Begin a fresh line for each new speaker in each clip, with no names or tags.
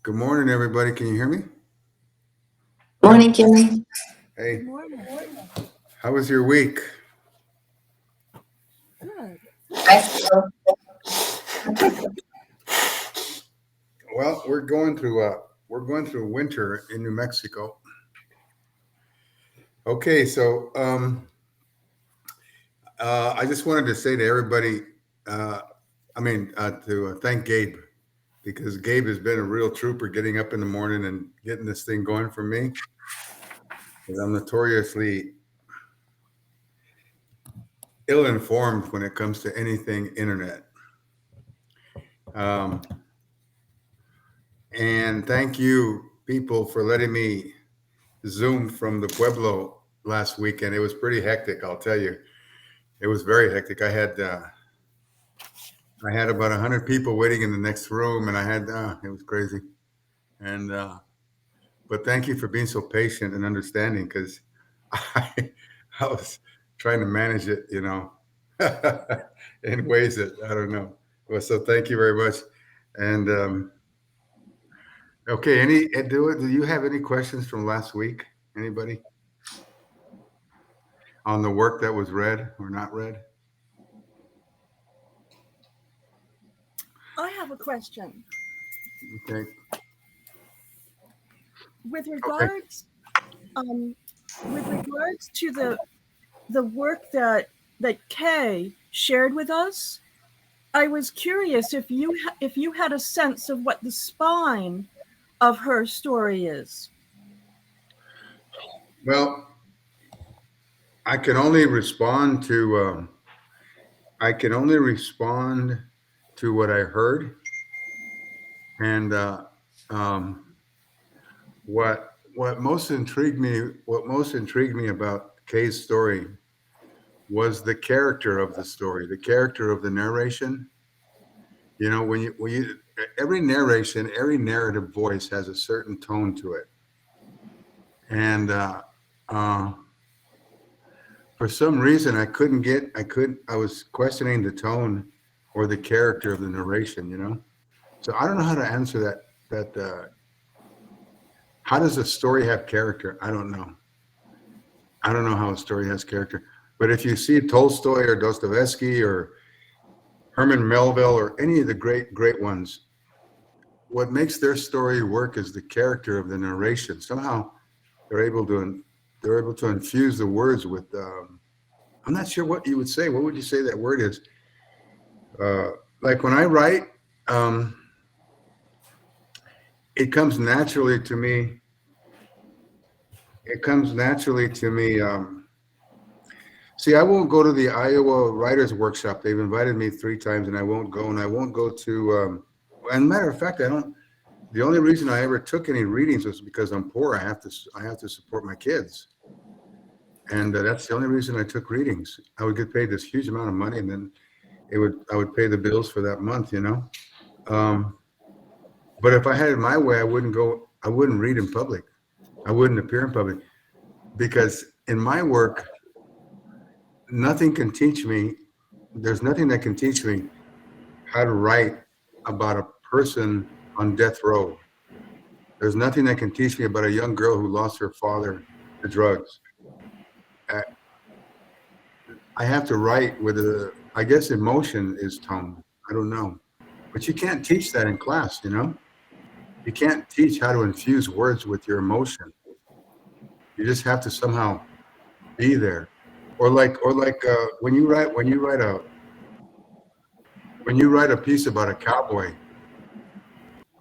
Good morning, everybody. Can you hear me?
Morning, Jimmy.
Hey,
Good morning.
how was your week?
Good.
I feel
Well, we're going through winter in New Mexico. Okay, I just wanted to say to everybody, uh, to thank Gabe because Gabe has been a real trooper getting up in the morning and getting this thing going for me. 'Cause I'm notoriously ill-informed when it comes to anything internet. Um, and thank you, people, for letting me Zoom from the Pueblo last weekend. It was pretty hectic, I'll tell you. It was very hectic. I had about 100 people waiting in the next room, and it was crazy. And but thank you for being so patient and understanding because I I was trying to manage it, in ways that I don't know. Well, so thank you very much. And okay, do you have any questions from last week? Anybody on the work that was read or not read?
I have a question.
Okay.
With
Okay.
regards, um, with regards to the work that Kay shared with us, I was curious if you had a sense of what the spine of her story is.
Well, I can only respond to I can only respond to what I heard, and um, what most intrigued me about Kay's story was the character of the story, the character of the narration. When you every narration, every narrative voice has a certain tone to it, and uh, for some reason I was questioning the tone or the character of the narration. So I don't know how to answer that how does a story have character? I don't know how a story has character. But if you see Tolstoy or Dostoevsky or Herman Melville or any of the great ones, what makes their story work is the character of the narration. Somehow they're able to they're able to infuse the words with I'm not sure what you would say. What would you say that word is? Uh, like when I write, um, it comes naturally to me. It comes naturally to me. See, I won't go to the Iowa Writers Workshop. They've invited me 3 times, and I won't go. And I won't go to. And matter of fact, I don't. The only reason I ever took any readings was because I'm poor. I have to support my kids, and that's the only reason I took readings. I would get paid this huge amount of money, and then I would pay the bills for that month. Um, but if I had it my way, I wouldn't go. I wouldn't read in public. I wouldn't appear in public because in my work, nothing can teach me. There's nothing that can teach me how to write about a person on death row. There's nothing that can teach me about a young girl who lost her father to drugs. I I have to write with I guess emotion is tone. I don't know. But you can't teach that in class. You can't teach how to infuse words with your emotion. You just have to somehow be there. Or like when you write a piece about a cowboy,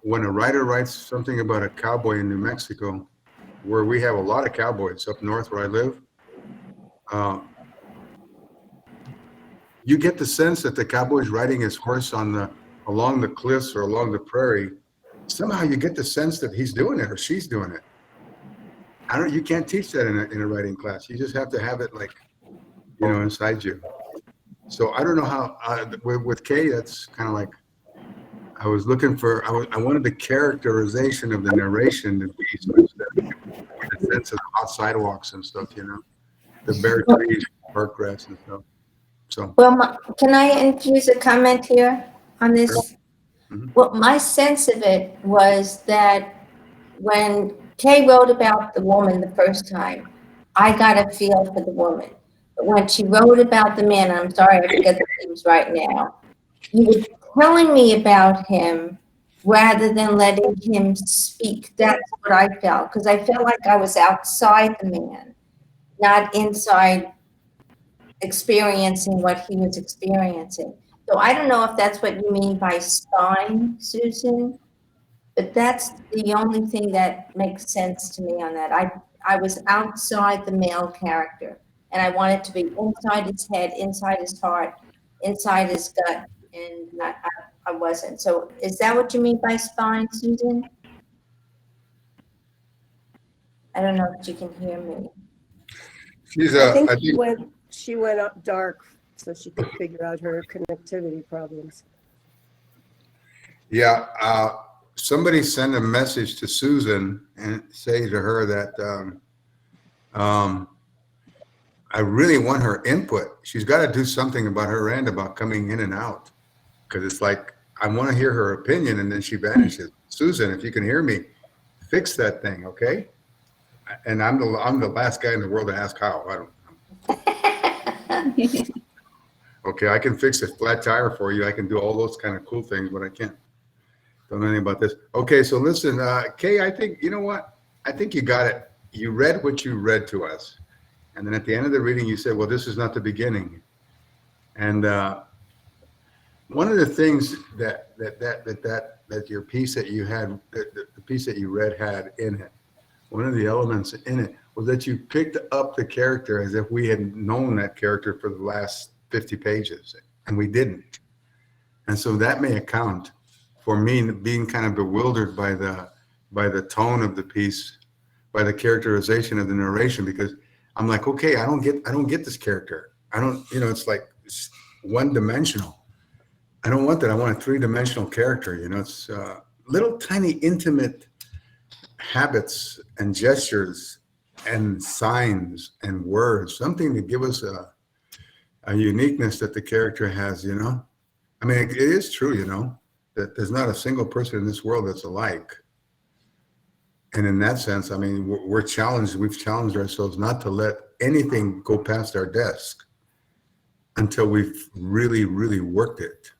when a writer writes something about a cowboy in New Mexico, where we have a lot of cowboys up north where I live, uh, you get the sense that the cowboy's riding his horse along the cliffs or along the prairie. Somehow you get the sense that he's doing it or she's doing it. You can't teach that in a writing class. You just have to have it like, inside you. So I don't know how, with Kay, that's kind of like, I wanted the characterization of the narration to be such that you get a sense of the hot sidewalks and stuff, the bare trees, park grass and stuff. So,
Well, can I introduce a comment here on
sure.
this? Well, my sense of it was that when Kay wrote about the woman the first time, I got a feel for the woman. But when she wrote about the man, I'm sorry, I forget the names right now, you were telling me about him rather than letting him speak. That's what I felt, because I felt like I was outside the man, not inside experiencing what he was experiencing. So I don't know if that's what you mean by spine, Susan, but that's the only thing that makes sense to me on that. I was outside the male character, and I wanted to be inside his head, inside his heart, inside his gut, and I wasn't. So is that what you mean by spine, Susan? I don't know if you can hear me.
She's
I think
I think
she went up dark so she could figure out her connectivity problems.
yeah. Somebody send a message to Susan and say to her that I really want her input. She's got to do something about her end about coming in and out, because it's like I want to hear her opinion and then she vanishes. Susan, if you can hear me, fix that thing, okay? And I'm the last guy in the world to ask how. I don't. Okay, I can fix a flat tire for you. I can do all those kind of cool things, but I can't. Don't know anything about this. Okay, so listen, Kay, I think, you know what? I think you got it. You read what you read to us. And then at the end of the reading, you said, well, this is not the beginning. And one of the things that your piece that you had, the piece that you read had in it, one of the elements in it was that you picked up the character as if we had known that character for the last 50 pages, and we didn't. And so that may account for me being kind of bewildered by the tone of the piece, by the characterization of the narration, because I'm like, okay, I don't get this character. I don't, it's like one dimensional. I don't want that. I want a three-dimensional character. It's little tiny intimate habits and gestures and signs and words, something to give us a uniqueness that the character has, I mean, it is true, that there's not a single person in this world that's alike. And in that sense, I mean, we've challenged ourselves not to let anything go past our desk until we've really, really worked it,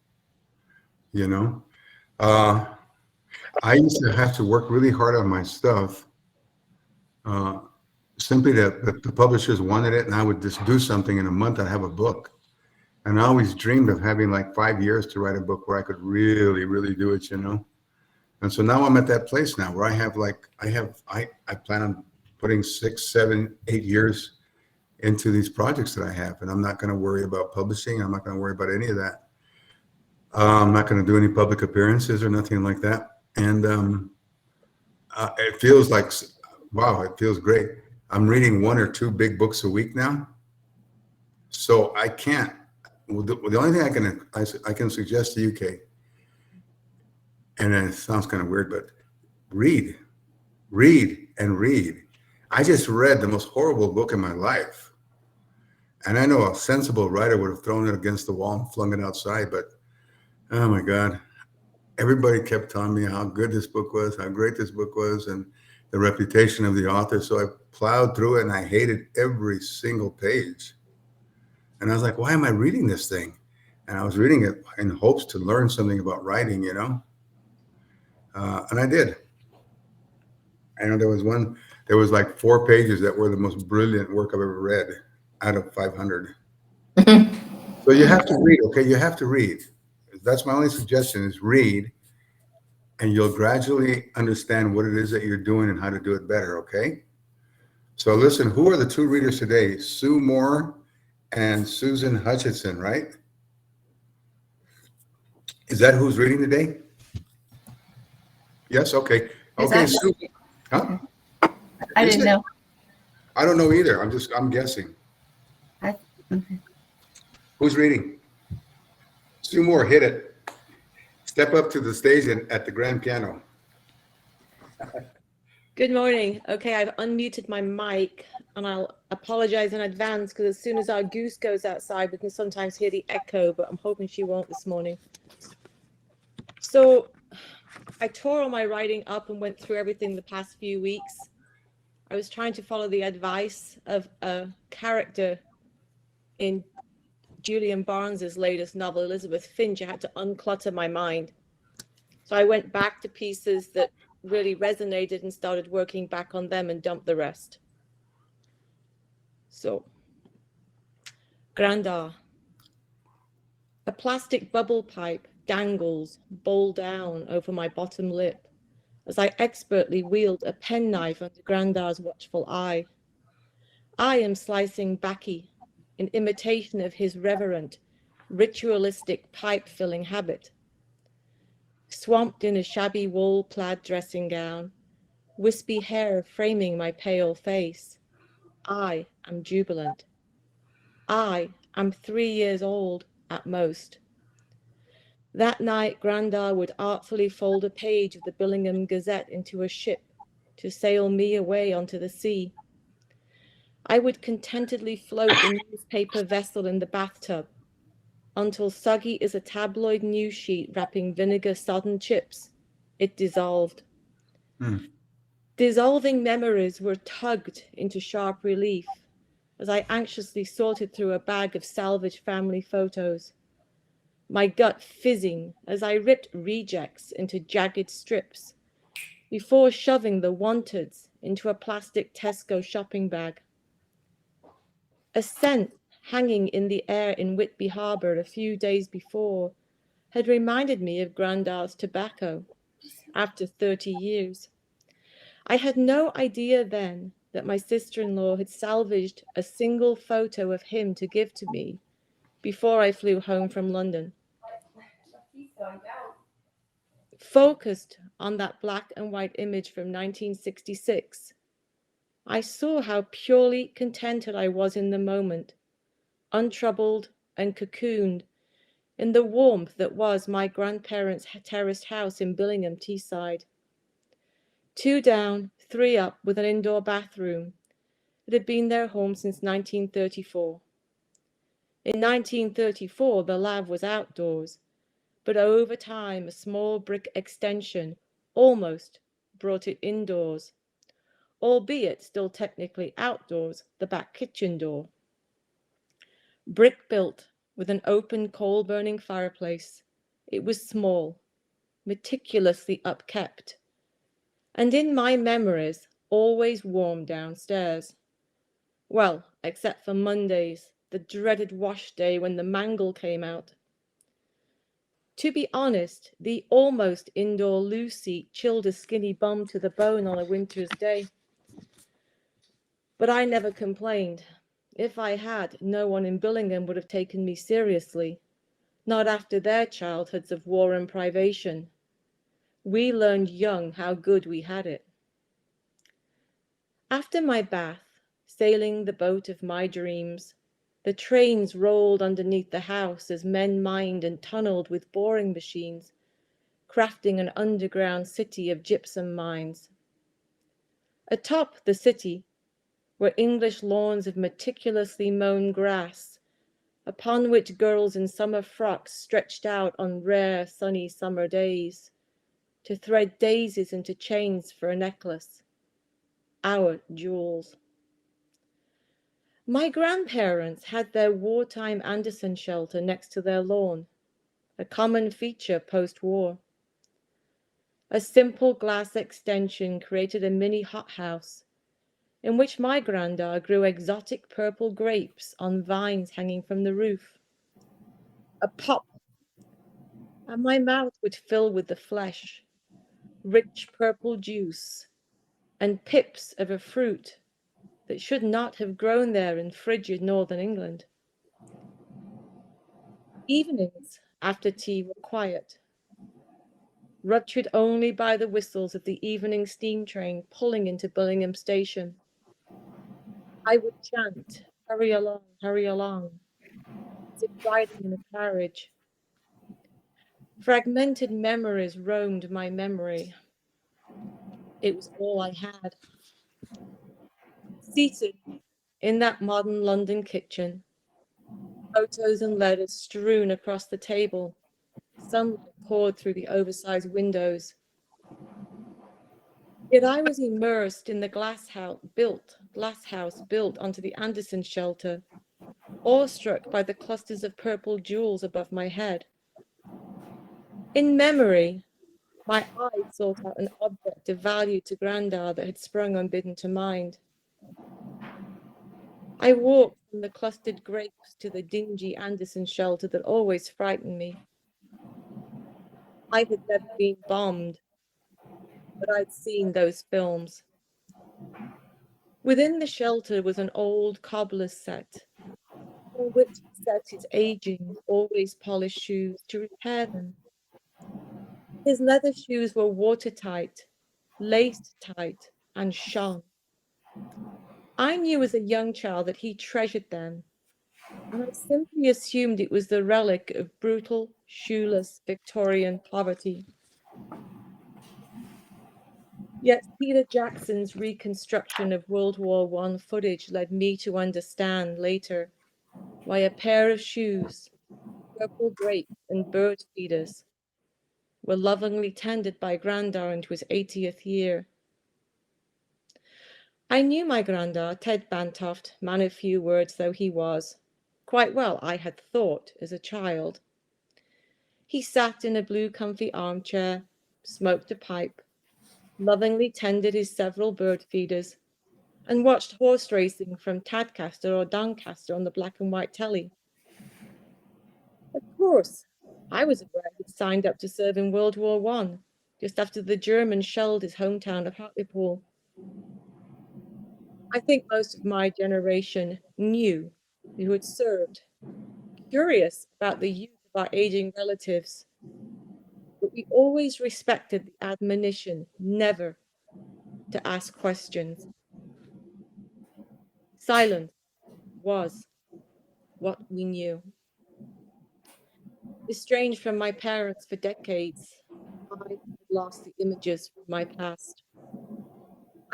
I used to have to work really hard on my stuff, simply that the publishers wanted it, and I would just do something in a month. I'd have a book. And I always dreamed of having like 5 years to write a book where I could really, really do it, And so now I'm at that place now where I plan on putting 6, 7, 8 years into these projects that I have. And I'm not going to worry about publishing. I'm not going to worry about any of that. I'm not going to do any public appearances or nothing like that. And it feels like, wow, it feels great. I'm reading 1 or 2 big books a week now. So I can't. Well, the only thing I can suggest to you, Kay, and it sounds kind of weird, but read. I just read the most horrible book in my life. And I know a sensible writer would have thrown it against the wall and flung it outside, but oh my God, everybody kept telling me how good this book was, how great this book was, and the reputation of the author. So I plowed through it and I hated every single page. And I was like, why am I reading this thing? And I was reading it in hopes to learn something about writing, and I did. And there was like 4 pages that were the most brilliant work I've ever read out of 500. So you have to read, okay? You have to read. That's my only suggestion is read, and you'll gradually understand what it is that you're doing and how to do it better, okay? So listen, who are the 2 readers today? Sue Moore and Susan Hutchinson, right? Is that who's reading today? Yes, okay. Okay, Sue. Huh?
I didn't know.
I don't know either. I'm guessing.
Okay.
Who's reading? Sue Moore, hit it. Step up to the stage at the grand piano.
Good morning. Okay, I've unmuted my mic and I'll apologize in advance because as soon as our goose goes outside, we can sometimes hear the echo, but I'm hoping she won't this morning. So I tore all my writing up and went through everything the past few weeks. I was trying to follow the advice of a character in Julian Barnes's latest novel, Elizabeth Finch. I had to unclutter my mind. So I went back to pieces that really resonated and started working back on them and dumped the rest. So, Grandar. A plastic bubble pipe dangles, bowl down, over my bottom lip as I expertly wield a penknife under Grandar's watchful eye. I am slicing baccy in imitation of his reverent, ritualistic pipe-filling habit. Swamped in a shabby wool-plaid dressing gown, wispy hair framing my pale face, I am jubilant. I am 3 years old at most. That night, Grandar would artfully fold a page of the Billingham Gazette into a ship to sail me away onto the sea. I would contentedly float the newspaper vessel in the bathtub until, soggy as a tabloid news sheet wrapping vinegar-sodden chips, it dissolved. Dissolving memories were tugged into sharp relief as I anxiously sorted through a bag of salvaged family photos, my gut fizzing as I ripped rejects into jagged strips before shoving the wanteds into a plastic Tesco shopping bag. A scent hanging in the air in Whitby Harbour a few days before had reminded me of Grandar's tobacco after 30 years. I had no idea then that my sister-in-law had salvaged a single photo of him to give to me before I flew home from London. Focused on that black and white image from 1966, I saw how purely contented I was in the moment, untroubled and cocooned in the warmth that was my grandparents' terraced house in Billingham, Teesside. 2 down, 3 up, with an indoor bathroom. It had been their home since 1934. In 1934, the lav was outdoors, but over time, a small brick extension almost brought it indoors, albeit still technically outdoors, the back kitchen door. Brick built with an open coal-burning fireplace, it was small, meticulously upkept, and in my memories, always warm downstairs. Well, except for Mondays, the dreaded wash day when the mangle came out. To be honest, the almost indoor loo seat chilled a skinny bum to the bone on a winter's day. But I never complained. If I had, no one in Billingham would have taken me seriously, not after their childhoods of war and privation. We learned young how good we had it. After my bath, sailing the boat of my dreams, the trains rolled underneath the house as men mined and tunneled with boring machines, crafting an underground city of gypsum mines. Atop the city were English lawns of meticulously mown grass, upon which girls in summer frocks stretched out on rare sunny summer days to thread daisies into chains for a necklace, our jewels. My grandparents had their wartime Anderson shelter next to their lawn, a common feature post-war. A simple glass extension created a mini hothouse in which my grandar grew exotic purple grapes on vines hanging from the roof. A pop, and my mouth would fill with the flesh, rich purple juice, and pips of a fruit that should not have grown there in frigid northern England. Evenings after tea were quiet, ruptured only by the whistles of the evening steam train pulling into Billingham station. I would chant, hurry along, as if riding in a carriage. Fragmented memories roamed my memory. It was all I had. Seated in that modern London kitchen, photos and letters strewn across the table, Sunlight poured through the oversized windows. Yet I was immersed in the glass house built onto the Anderson shelter, awestruck by the clusters of purple jewels above my head. In memory, my eyes sought out an object of value to Grandad that had sprung unbidden to mind. I walked from the clustered grapes to the dingy Anderson shelter that always frightened me. I had never been bombed, but I'd seen those films. Within the shelter was an old cobbler's set, on which he set his aging, always polished shoes to repair them. His leather shoes were watertight, laced tight, and shone. I knew as a young child that he treasured them, and I simply assumed it was the relic of brutal, shoeless Victorian poverty. Yet Peter Jackson's reconstruction of World War I footage led me to understand later why a pair of shoes, purple grapes, and bird feeders were lovingly tended by Grandad into his 80th year. I knew my Grandad, Ted Bantoft, man of few words though he was, quite well, I had thought, as a child. He sat in a blue comfy armchair, smoked a pipe, lovingly tended his several bird feeders, and watched horse racing from Tadcaster or Doncaster on the black and white telly. Of course, I was aware he'd signed up to serve in World War I, just after the Germans shelled his hometown of Hartlepool. I think most of my generation knew who had served, curious about the youth of our aging relatives, but we always respected the admonition never to ask questions. Silence was what we knew. Estranged from my parents for decades, I had lost the images from my past.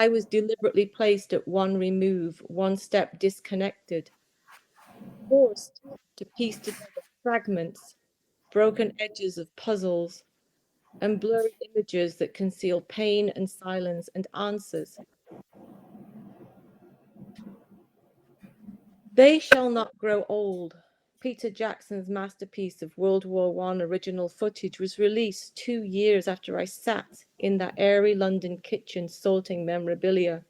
I was deliberately placed at one remove, one step disconnected, forced to piece together fragments, broken edges of puzzles, and blurry images that conceal pain and silence and answers. They Shall Not Grow Old, Peter Jackson's masterpiece of World War I original footage, was released 2 years after I sat in that airy London kitchen sorting memorabilia.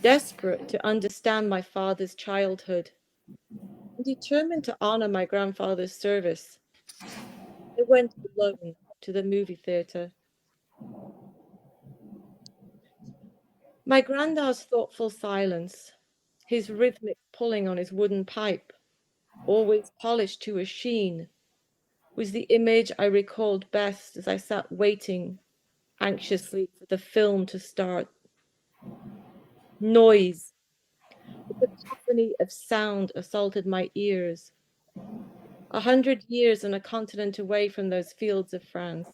Desperate to understand my father's childhood and determined to honor my grandfather's service, I went alone to the movie theater. My granddad's thoughtful silence, his rhythmic pulling on his wooden pipe, always polished to a sheen, was the image I recalled best as I sat waiting anxiously for the film to start. Noise, the cacophony of sound assaulted my ears. 100 years on a continent away from those fields of France.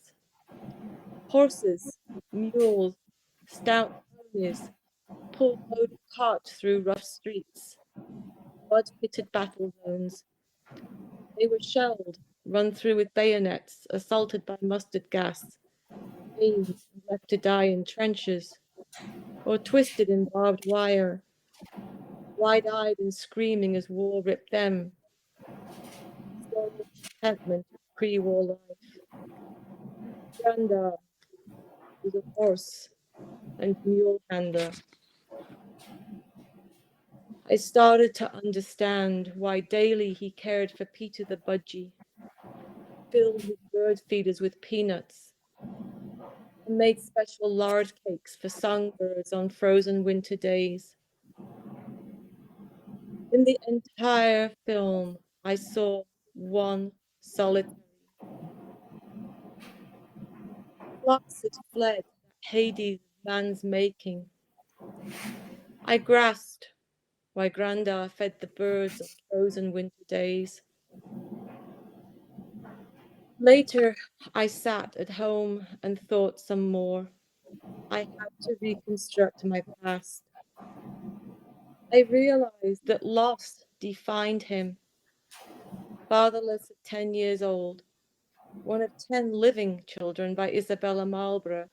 Horses, mules, stout ponies pulled loaded carts through rough streets, mud-pitted battle zones. They were shelled, run through with bayonets, assaulted by mustard gas, maimed and left to die in trenches, or twisted in barbed wire, wide-eyed and screaming as war ripped them. Slow contentment of pre-war life. Grandad was a horse and mule handler. I started to understand why daily he cared for Peter the Budgie, filled his bird feeders with peanuts, and made special lard cakes for songbirds on frozen winter days. In the entire film, I saw one solitary. Flocks had fled that Hades of man's making. I grasped why Grandad fed the birds on frozen winter days. Later, I sat at home and thought some more. I had to reconstruct my past. I realized that loss defined him. Fatherless at 10 years old, one of 10 living children by Isabella Marlborough,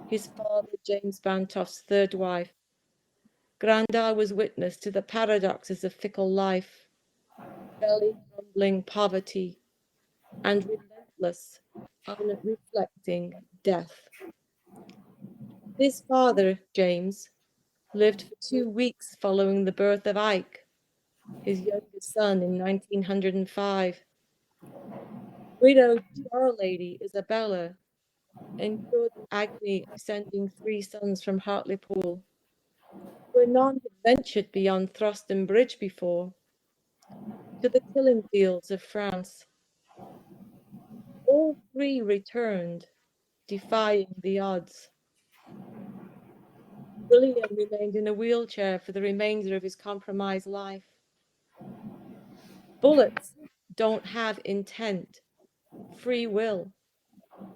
his father James Bantoff's third wife. Grandad was witness to the paradoxes of fickle life, belly-grumbling poverty, and relentless, unreflecting death. His father, James, lived for 2 weeks following the birth of Ike, his youngest son, in 1905. Widowed Charlady Isabella endured the agony of sending 3 sons from Hartlepool, where none had ventured beyond Throston Bridge before, to the killing fields of France. All 3 returned, defying the odds. William remained in a wheelchair for the remainder of his compromised life. Bullets don't have intent, free will,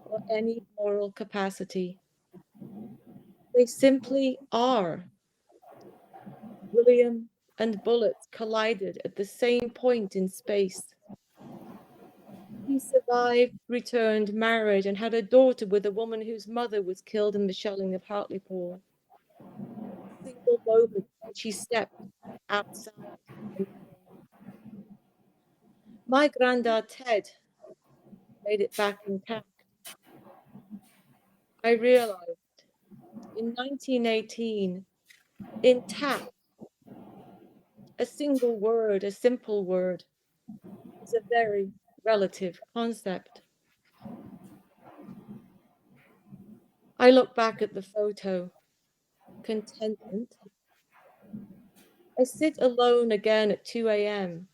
or any moral capacity. They simply are. William and bullets collided at the same point in space. He survived, returned, married, and had a daughter with a woman whose mother was killed in the shelling of Hartlepool. A single moment when she stepped outside the line. My granddad Ted made it back intact. I realized in 1918, intact, a single word, a simple word, is a very relative concept. I look back at the photo, contentment. I sit alone again at 2 a.m.,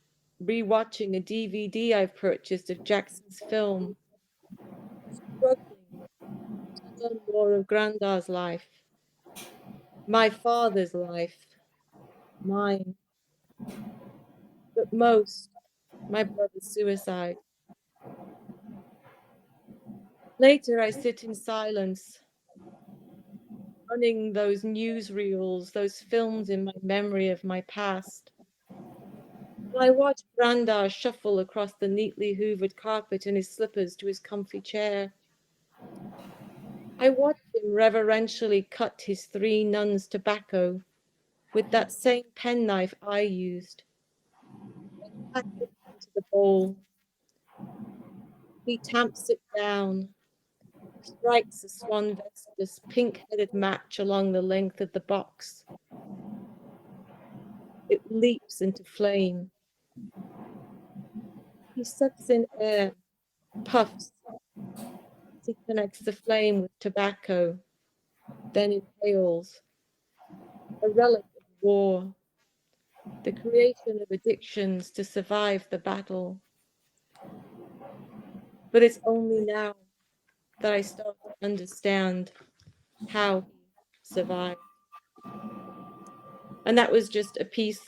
rewatching a DVD I've purchased of Jackson's film, struggling to learn more of Grandad's life, my father's life, mine, but most, my brother's suicide. Later, I sit in silence, running those newsreels, those films in my memory of my past. And I watch Grandad shuffle across the neatly hoovered carpet in his slippers to his comfy chair. I watch him reverentially cut his 3 nuns' tobacco with that same penknife I used, and pack it into the bowl. He tamps it down, strikes a Swan Vestas pink-headed match along the length of the box. It leaps into flame. He sucks in air, puffs. He connects the flame with tobacco, then inhales. A relic of war, the creation of addictions to survive the battle. But it's only now that I start to understand how he survived. And that was just a piece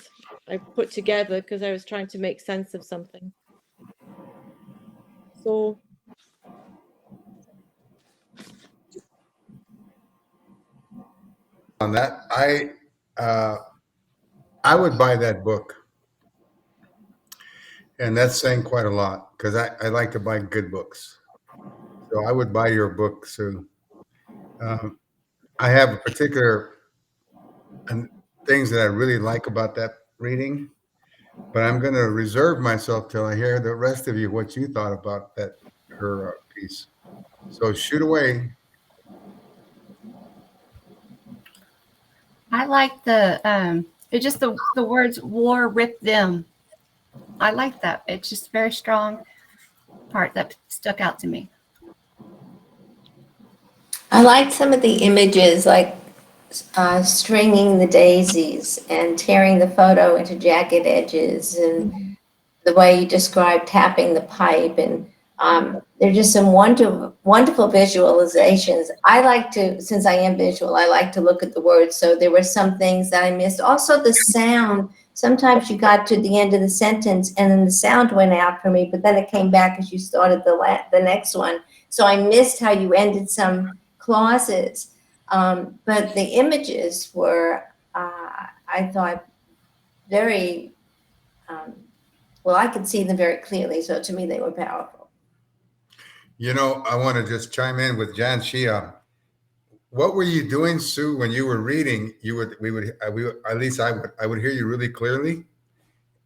I put together because I was trying to make sense of something. So
On that, I would buy that book, and that's saying quite a lot because I like to buy good books. So I would buy your book, Sue. Um, I have a particular things that I really like about that reading, but I'm going to reserve myself till I hear the rest of you what you thought about that her piece. So shoot away.
I like it's just the words "war rip them." I like that. It's just a very strong part that stuck out to me.
I liked some of the images, like stringing the daisies and tearing the photo into jagged edges, and the way you described tapping the pipe. And there are just some wonderful visualizations. I like to, since I am visual, I like to look at the words. So there were some things that I missed. Also the sound. Sometimes you got to the end of the sentence and then the sound went out for me, but then it came back as you started the next one. So I missed how you ended some clauses. But the images were, I thought, very, well, I could see them very clearly. So to me, they were powerful.
I want to just chime in with Jan Shia. What were you doing, Sue, when you were reading? At least I would hear you really clearly,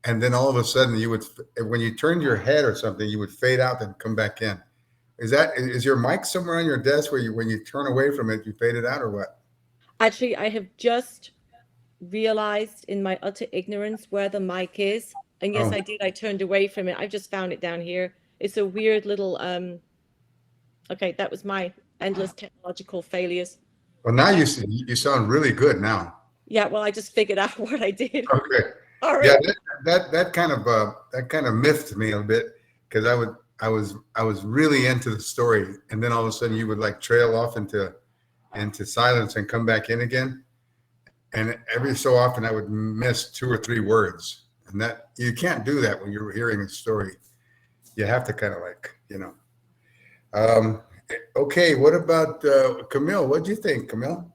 and then all of a sudden when you turned your head or something, you would fade out and come back in. Is your mic somewhere on your desk where when you turn away from it, you fade it out or what?
Actually, I have just realized in my utter ignorance where the mic is. And yes,
Oh,
I did. I turned away from it. I just found it down here. It's a weird little okay, that was my endless technological failures.
well, now you sound really good now.
Yeah, well, I just figured out what I did.
Okay.
All
Yeah,
right.
that kind of miffed me a bit because I was really into the story, and then all of a sudden you would like trail off into silence and come back in again, and every so often I would miss two or three words, and that you can't do that when you're hearing a story. You have to kind of Um, okay, what about Camille? What do you think, Camille?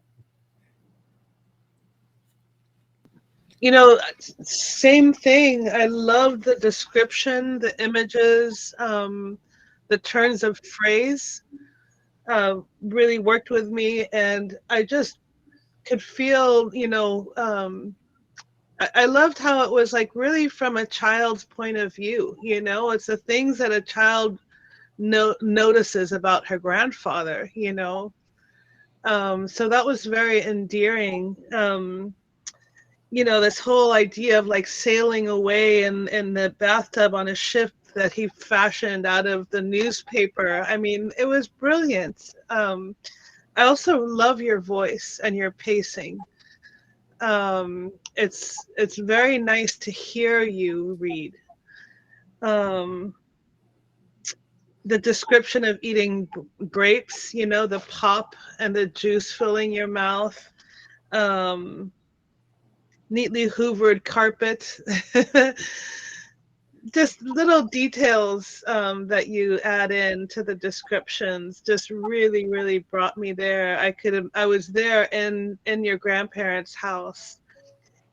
Same thing. I love the description, the images, the turns of phrase really worked with me. And I just could feel, I loved how it was like really from a child's point of view. It's the things that a child notices about her grandfather. So that was very endearing. This whole idea of like sailing away in the bathtub on a ship that he fashioned out of the newspaper. I mean, it was brilliant. I also love your voice and your pacing. It's very nice to hear you read. The description of eating grapes, the pop and the juice filling your mouth. Neatly hoovered carpet. Just little details that you add in to the descriptions just really, really brought me there. I was there in your grandparents' house.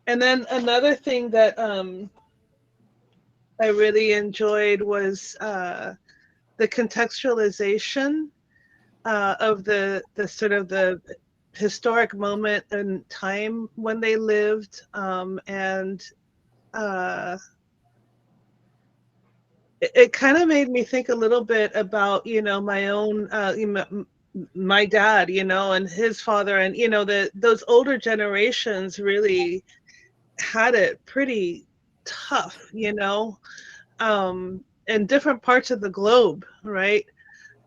And then another thing that I really enjoyed was the contextualization of the sort of the historic moment and time when they lived, and it kind of made me think a little bit about my own my dad, and his father, and those older generations really had it pretty tough, in different parts of the globe, right?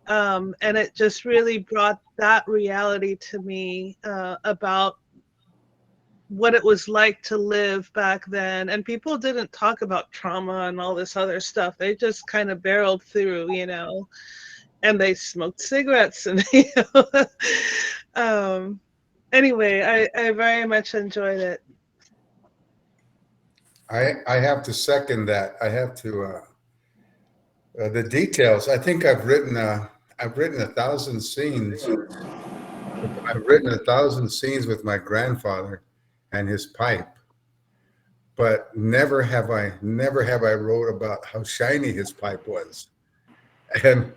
And it just really brought that reality to me about what it was like to live back then. And people didn't talk about trauma and all this other stuff. They just kind of barreled through, and they smoked cigarettes and anyway, I very much enjoyed it.
I have to second that. I have to the details. I think I've written 1,000 scenes. I've written 1,000 scenes with my grandfather and his pipe, but never have I wrote about how shiny his pipe was. And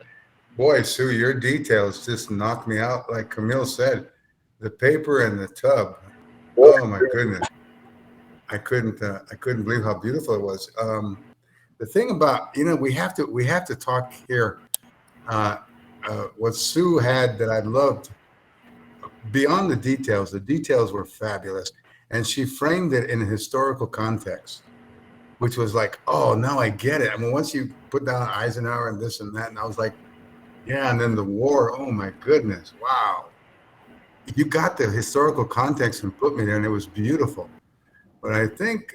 boy, Sue, your details just knocked me out. Like Camille said, the paper and the tub. Oh my goodness, I couldn't believe how beautiful it was. The thing about we have to talk here. Uh, what Sue had that I loved beyond the details. The details were fabulous, and she framed it in a historical context, which was like, oh, now I get it. I mean, once you put down Eisenhower and this and that, and I was like, yeah, and then the war. Oh my goodness, wow! You got the historical context and put me there, and it was beautiful. But I think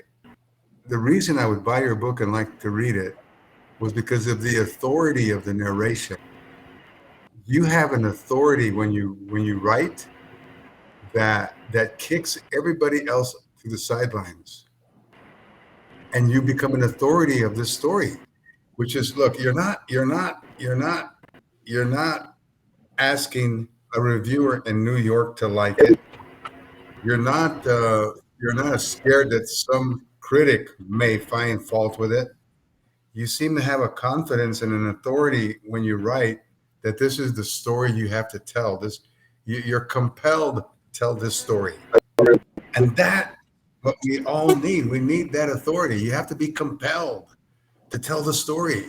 the reason I would buy your book and like to read it was because of the authority of the narration. You have an authority when you write that kicks everybody else to the sidelines, and you become an authority of this story. Which is, look, you're not asking a reviewer in New York to like it. You're not scared that some critic may find fault with it. You seem to have a confidence and an authority when you write that this is the story you have to tell. You're compelled to tell this story. And that, what we all need. We need that authority. You have to be compelled to tell the story,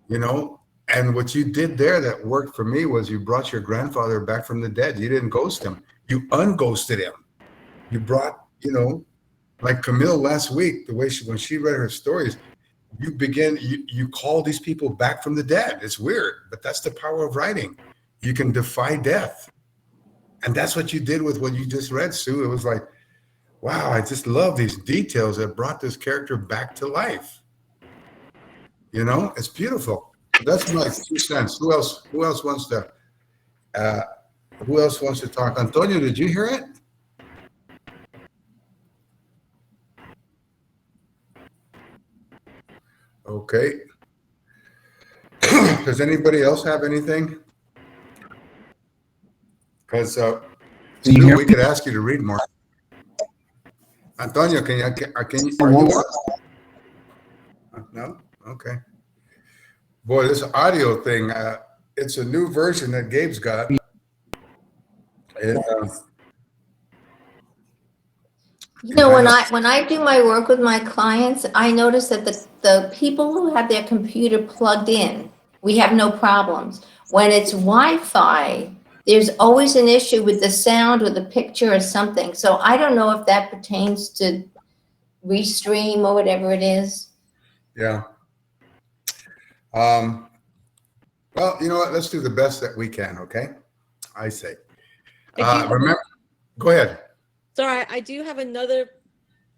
you know? And what you did there that worked for me was you brought your grandfather back from the dead. You didn't ghost him. You unghosted him. You brought, like Camille last week, the way when she read her stories, you call these people back from the dead. It's weird, but that's the power of writing. You can defy death. And that's what you did with what you just read, Sue. It was like, wow, I just love these details that brought this character back to life. It's beautiful. That's my 2 cents. Who else wants to talk? Antonio, did you hear it? Okay. Does anybody else have anything? Because we could ask you to read more. Antonio, can you? No? Okay. Boy, this audio thing, it's a new version that Gabe's got.
When I do my work with my clients, I notice that the people who have their computer plugged in, we have no problems. When it's Wi-Fi, there's always an issue with the sound or the picture or something. So I don't know if that pertains to Restream or whatever it is.
Yeah. Well, you know what? Let's do the best that we can, okay? I say. Remember, go ahead.
Sorry, I do have another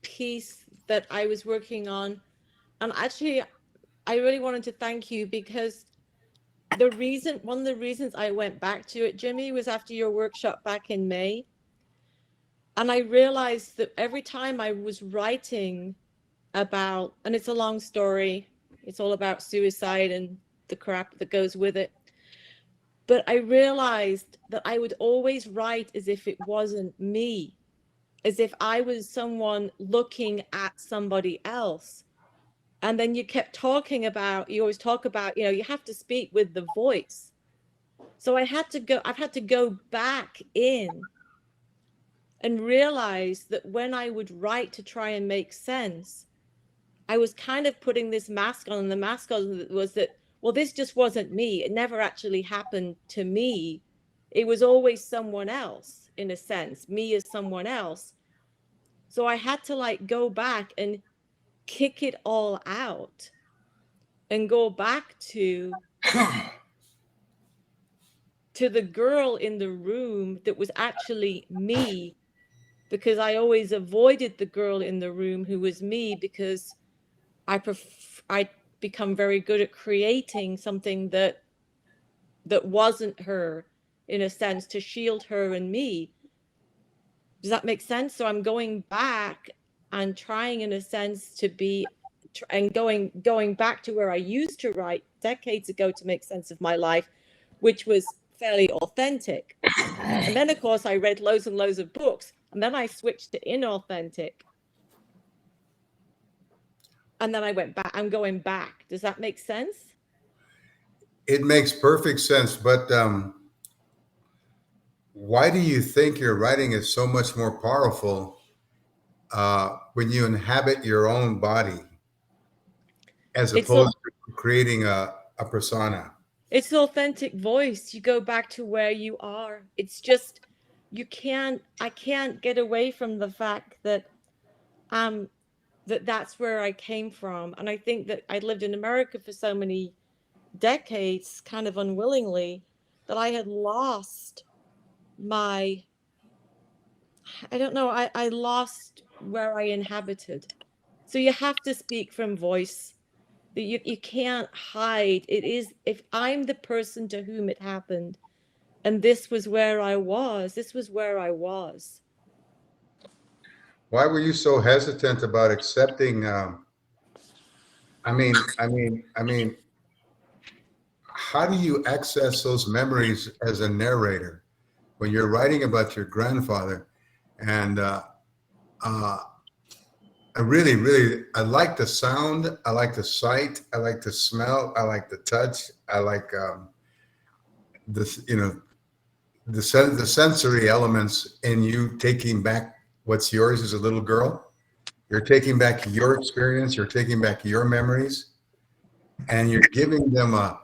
piece that I was working on. And actually, I really wanted to thank you because one of the reasons I went back to it, Jimmy, was after your workshop back in May. And I realized that every time I was writing about, and it's a long story, it's all about suicide and the crap that goes with it. But I realized that I would always write as if it wasn't me, as if I was someone looking at somebody else. And then you always talk about, you have to speak with the voice. So I've had to go back in and realize that when I would write to try and make sense, I was kind of putting this mask on, and the mask on was that, well, this just wasn't me. It never actually happened to me. It was always someone else, in a sense, me as someone else. So I had to go back and kick it all out and go back to the girl in the room that was actually me, because I always avoided the girl in the room who was me, because I become very good at creating something that wasn't her, in a sense, to shield her and me. Does that make sense? So I'm going back and trying, in a sense, to be, and going back to where I used to write decades ago to make sense of my life, which was fairly authentic. And then, of course, I read loads and loads of books, and then I switched to inauthentic. And then I'm going back. Does that make sense?
It makes perfect sense, but why do you think your writing is so much more powerful when you inhabit your own body as opposed to creating a persona?
It's an authentic voice. You go back to where you are. It's just, I can't get away from the fact that that's where I came from. And I think that I lived in America for so many decades, kind of unwillingly, that I had lost I lost where I inhabited. So you have to speak from voice. You can't hide. It is, if I'm the person to whom it happened, and this was where I was.
Why were you so hesitant about accepting? I mean, how do you access those memories as a narrator when you're writing about your grandfather? And I really like the sound. I like the sight. I like the smell. I like the touch. I like this, the sensory elements in you taking back what's yours as a little girl. You're taking back your experience. You're taking back your memories, and you're giving them a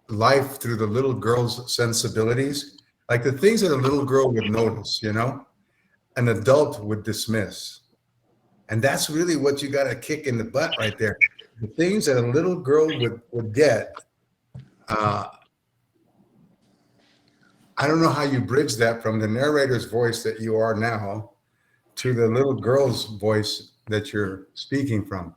life through the little girl's sensibilities, like the things that a little girl would notice, an adult would dismiss. And that's really what you got to kick in the butt right there. The things that a little girl would get. Uh, I don't know how you bridge that from the narrator's voice that you are now to the little girl's voice that you're speaking from.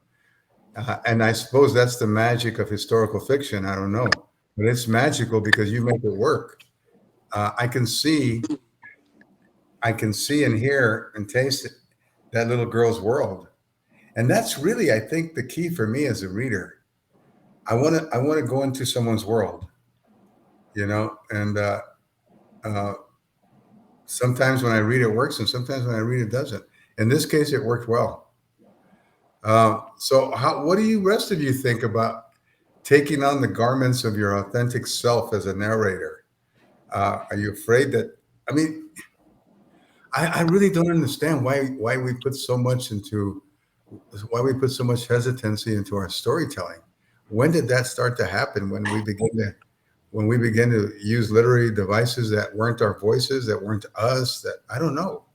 And I suppose that's the magic of historical fiction. I don't know, but it's magical because you make it work. I can see and hear and taste that little girl's world, and that's really, I think, the key for me as a reader. I want to go into someone's world, and uh, sometimes when I read it works, and sometimes when I read it doesn't. In this case, it worked well. So, what do you rest of you think about taking on the garments of your authentic self as a narrator? Are you afraid that? I mean, I really don't understand why we put so much into why we put so much hesitancy into our storytelling. When did that start to happen? When we begin to use literary devices that weren't our voices, that weren't us, that I don't know.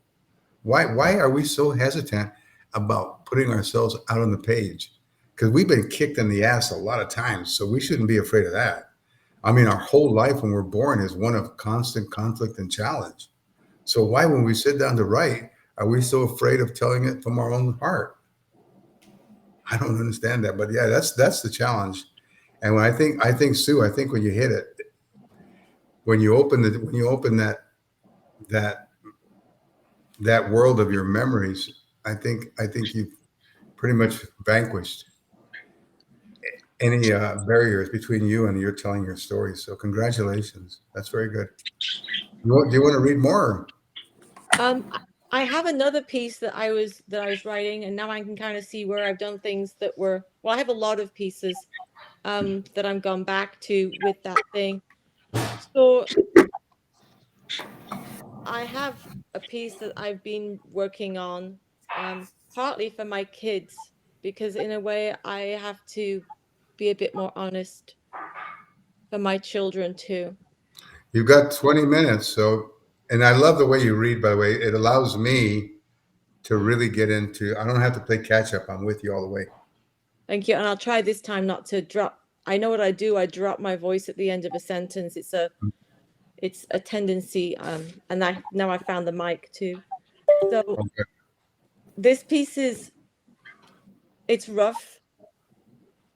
Why are we so hesitant about putting ourselves out on the page? Because we've been kicked in the ass a lot of times, so we shouldn't be afraid of that. I mean, our whole life when we're born is one of constant conflict and challenge. So why, when we sit down to write, are we so afraid of telling it from our own heart? I don't understand that, but yeah, that's the challenge. And when I think Sue, I think when you hit it, when you open that that world of your memories, I think you've pretty much vanquished any barriers between you and you're telling your story. So congratulations, that's very good. Do you want to read more?
I have another piece that I was writing, and now I can kind of see where I've done things that were, well, I have a lot of pieces that I'm gone back to with that thing. So I have a piece that I've been working on, partly for my kids, because in a way I have to be a bit more honest for my children too.
You've got 20 minutes. So, and I love the way you read, by the way. It allows me to really get into, I don't have to play catch up. I'm with you all the way.
Thank you. And I'll try this time not to drop. I know what I do. I drop my voice at the end of a sentence. It's a tendency. And now I found the mic too. So
Okay.
this piece it's rough.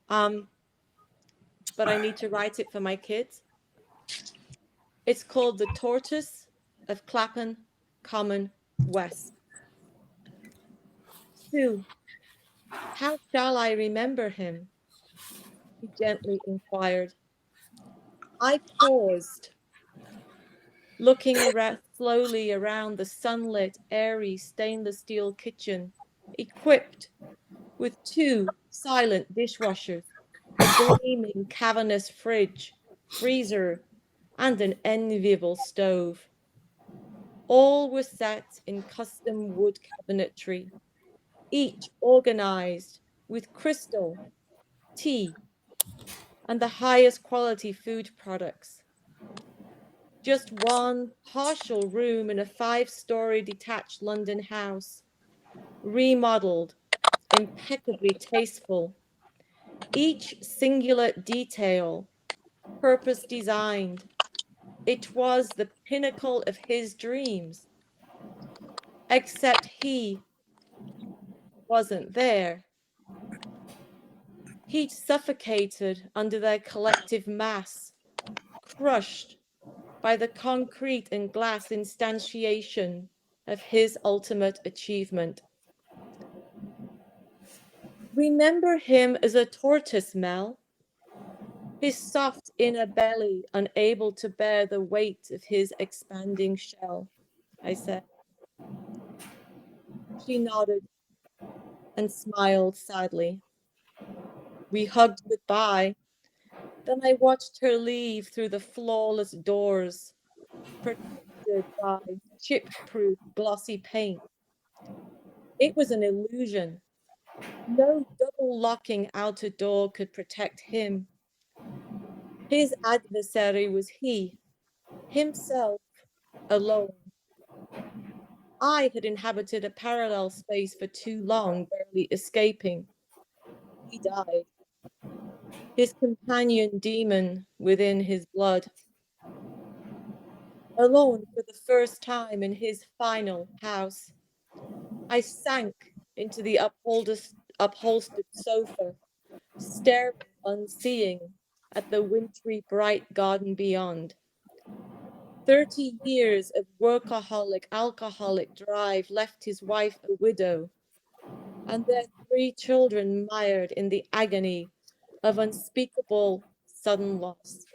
But I need to write it for my kids. It's called The Tortoise of Clapham Common West. Sue, how shall I remember him? He gently inquired. I paused, looking slowly around the sunlit, airy stainless steel kitchen, equipped with 2 silent dishwashers, a gleaming cavernous fridge, freezer, and an enviable stove. All were set in custom wood cabinetry, each organized with crystal, tea, and the highest quality food products. Just one partial room in a 5-story detached London house, remodeled, impeccably tasteful. Each singular detail, purpose designed. It was the pinnacle of his dreams. Except he wasn't there. He'd suffocated under their collective mass, crushed by the concrete and glass instantiation of his ultimate achievement. Remember him as a tortoise, Mel, his soft inner belly unable to bear the weight of his expanding shell, I said. She nodded and smiled sadly. We hugged goodbye. Then I watched her leave through the flawless doors, protected by chip-proof glossy paint. It was an illusion. No double-locking outer door could protect him. His adversary was he, himself, alone. I had inhabited a parallel space for too long, barely escaping. He died. His companion demon within his blood. Alone for the first time in his final house, I sank into the upholstered sofa, staring unseeing at the wintry bright garden beyond. 30 years of workaholic, alcoholic drive left his wife a widow, and their 3 children mired in the agony of unspeakable sudden loss.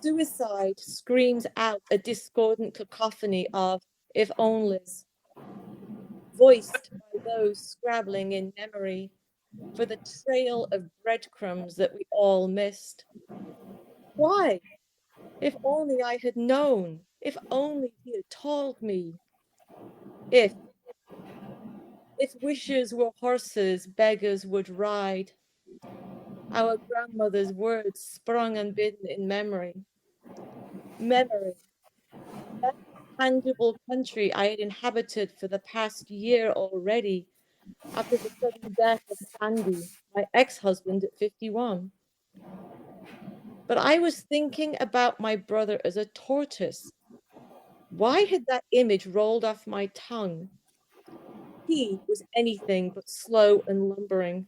Suicide screams out a discordant cacophony of if onlys, voiced by those scrabbling in memory for the trail of breadcrumbs that we all missed. Why? If only I had known, if only he had told me. If wishes were horses, beggars would ride. Our grandmother's words sprung unbidden in memory. Memory, that tangible country I had inhabited for the past year already, after the sudden death of Sandy, my ex-husband at 51. But I was thinking about my brother as a tortoise. Why had that image rolled off my tongue? He was anything but slow and lumbering.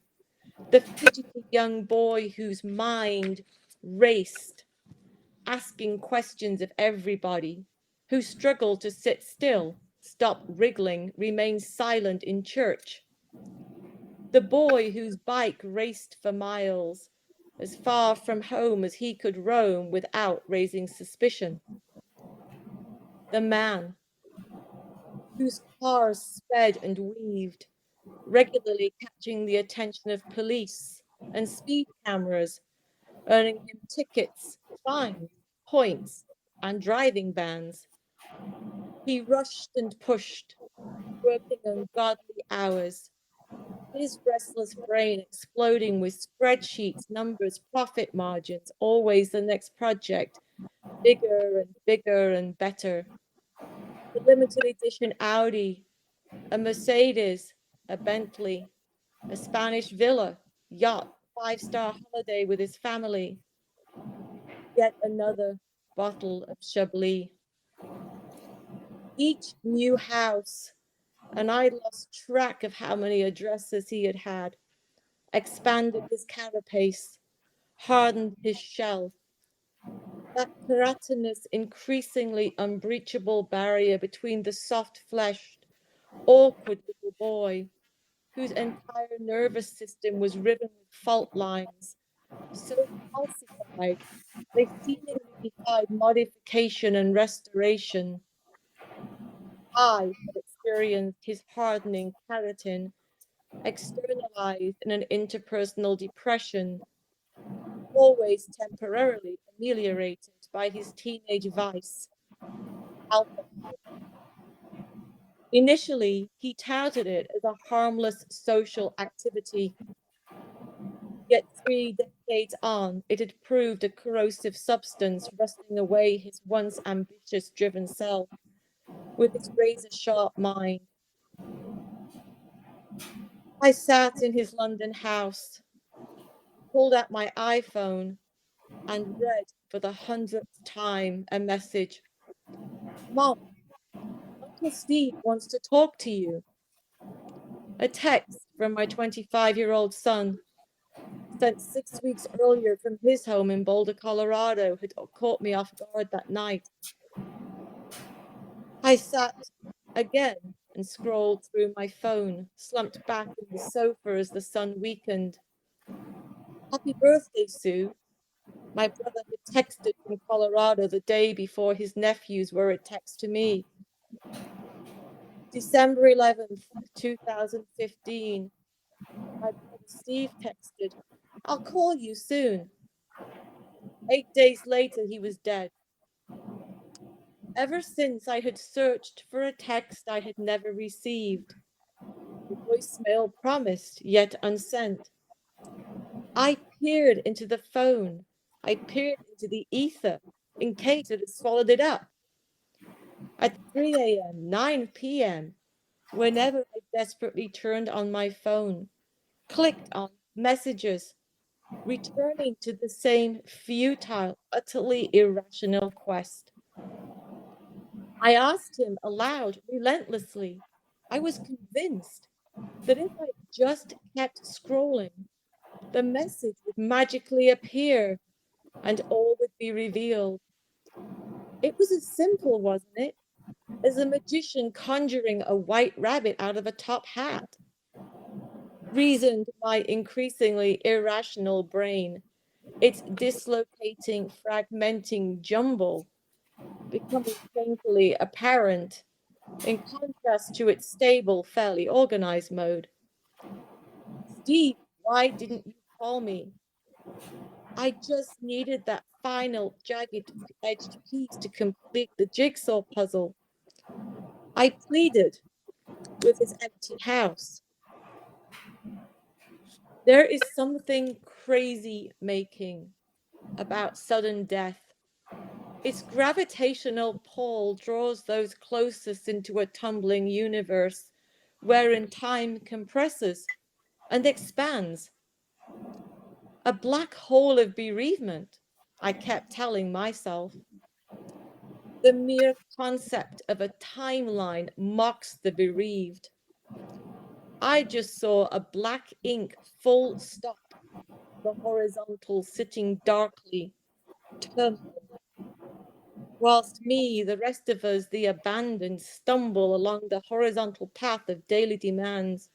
The fidgety young boy whose mind raced, asking questions of everybody, who struggled to sit still, stop wriggling, remain silent in church. The boy whose bike raced for miles, as far from home as he could roam without raising suspicion. The man whose cars sped and weaved, regularly catching the attention of police and speed cameras, earning him tickets, fines, points, and driving bans. He rushed and pushed, working ungodly hours, his restless brain exploding with spreadsheets, numbers, profit margins, always the next project, bigger and bigger and better. The limited edition Audi, a Mercedes, a Bentley, a Spanish villa, yacht, 5-star holiday with his family. Yet another bottle of Chablis. Each new house, and I lost track of how many addresses he had had, expanded his carapace, hardened his shell. That keratinous, increasingly unbreachable barrier between the soft-fleshed, awkward little boy, whose entire nervous system was riven with fault lines, so calcified they seemingly defied modification and restoration. I had experienced his hardening keratin, externalized in an interpersonal depression, always temporarily ameliorated by his teenage vice, alcohol. Initially, he touted it as a harmless social activity. Yet 3 decades on, it had proved a corrosive substance, rusting away his once ambitious, driven self with its razor-sharp mind. I sat in his London house, pulled out my iPhone, and read for the 100th time a message. Mom, Uncle Steve wants to talk to you. A text from my 25-year-old son, sent 6 weeks earlier from his home in Boulder, Colorado, had caught me off guard that night. I sat again and scrolled through my phone, slumped back in the sofa as the sun weakened. Happy birthday, Sue. My brother had texted from Colorado the day before his nephews were at text to me. December 11th, 2015. My brother Steve texted, I'll call you soon. 8 days later, he was dead. Ever since, I had searched for a text I had never received, a voicemail promised yet unsent. I peered into the phone. I peered into the ether in case it had swallowed it up. At 3 a.m., 9 p.m., whenever I desperately turned on my phone, clicked on messages, returning to the same futile, utterly irrational quest. I asked him aloud, relentlessly. I was convinced that if I just kept scrolling, the message would magically appear and all would be revealed. It was as simple, wasn't it, as a magician conjuring a white rabbit out of a top hat. Reasoned my increasingly irrational brain, its dislocating, fragmenting jumble becoming painfully apparent in contrast to its stable, fairly organized mode. Steve, why didn't you call me? I just needed that final jagged edged piece to complete the jigsaw puzzle. I pleaded with his empty house. There is something crazy making about sudden death. Its gravitational pull draws those closest into a tumbling universe wherein time compresses and expands. A black hole of bereavement, I kept telling myself. The mere concept of a timeline mocks the bereaved. I just saw a black ink full stop, the horizontal sitting darkly, terminal. Whilst me, the rest of us, the abandoned, stumble along the horizontal path of daily demands,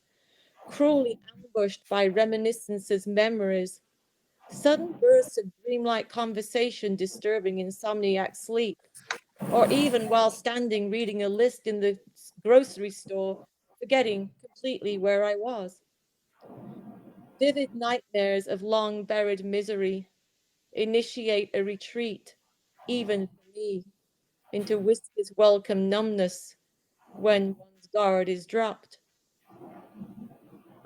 cruelly ambushed by reminiscences, memories, sudden bursts of dreamlike conversation disturbing insomniac sleep, or even while standing reading a list in the grocery store, forgetting completely where I was. Vivid nightmares of long buried misery initiate a retreat, even for me, into whiskey's welcome numbness when one's guard is dropped.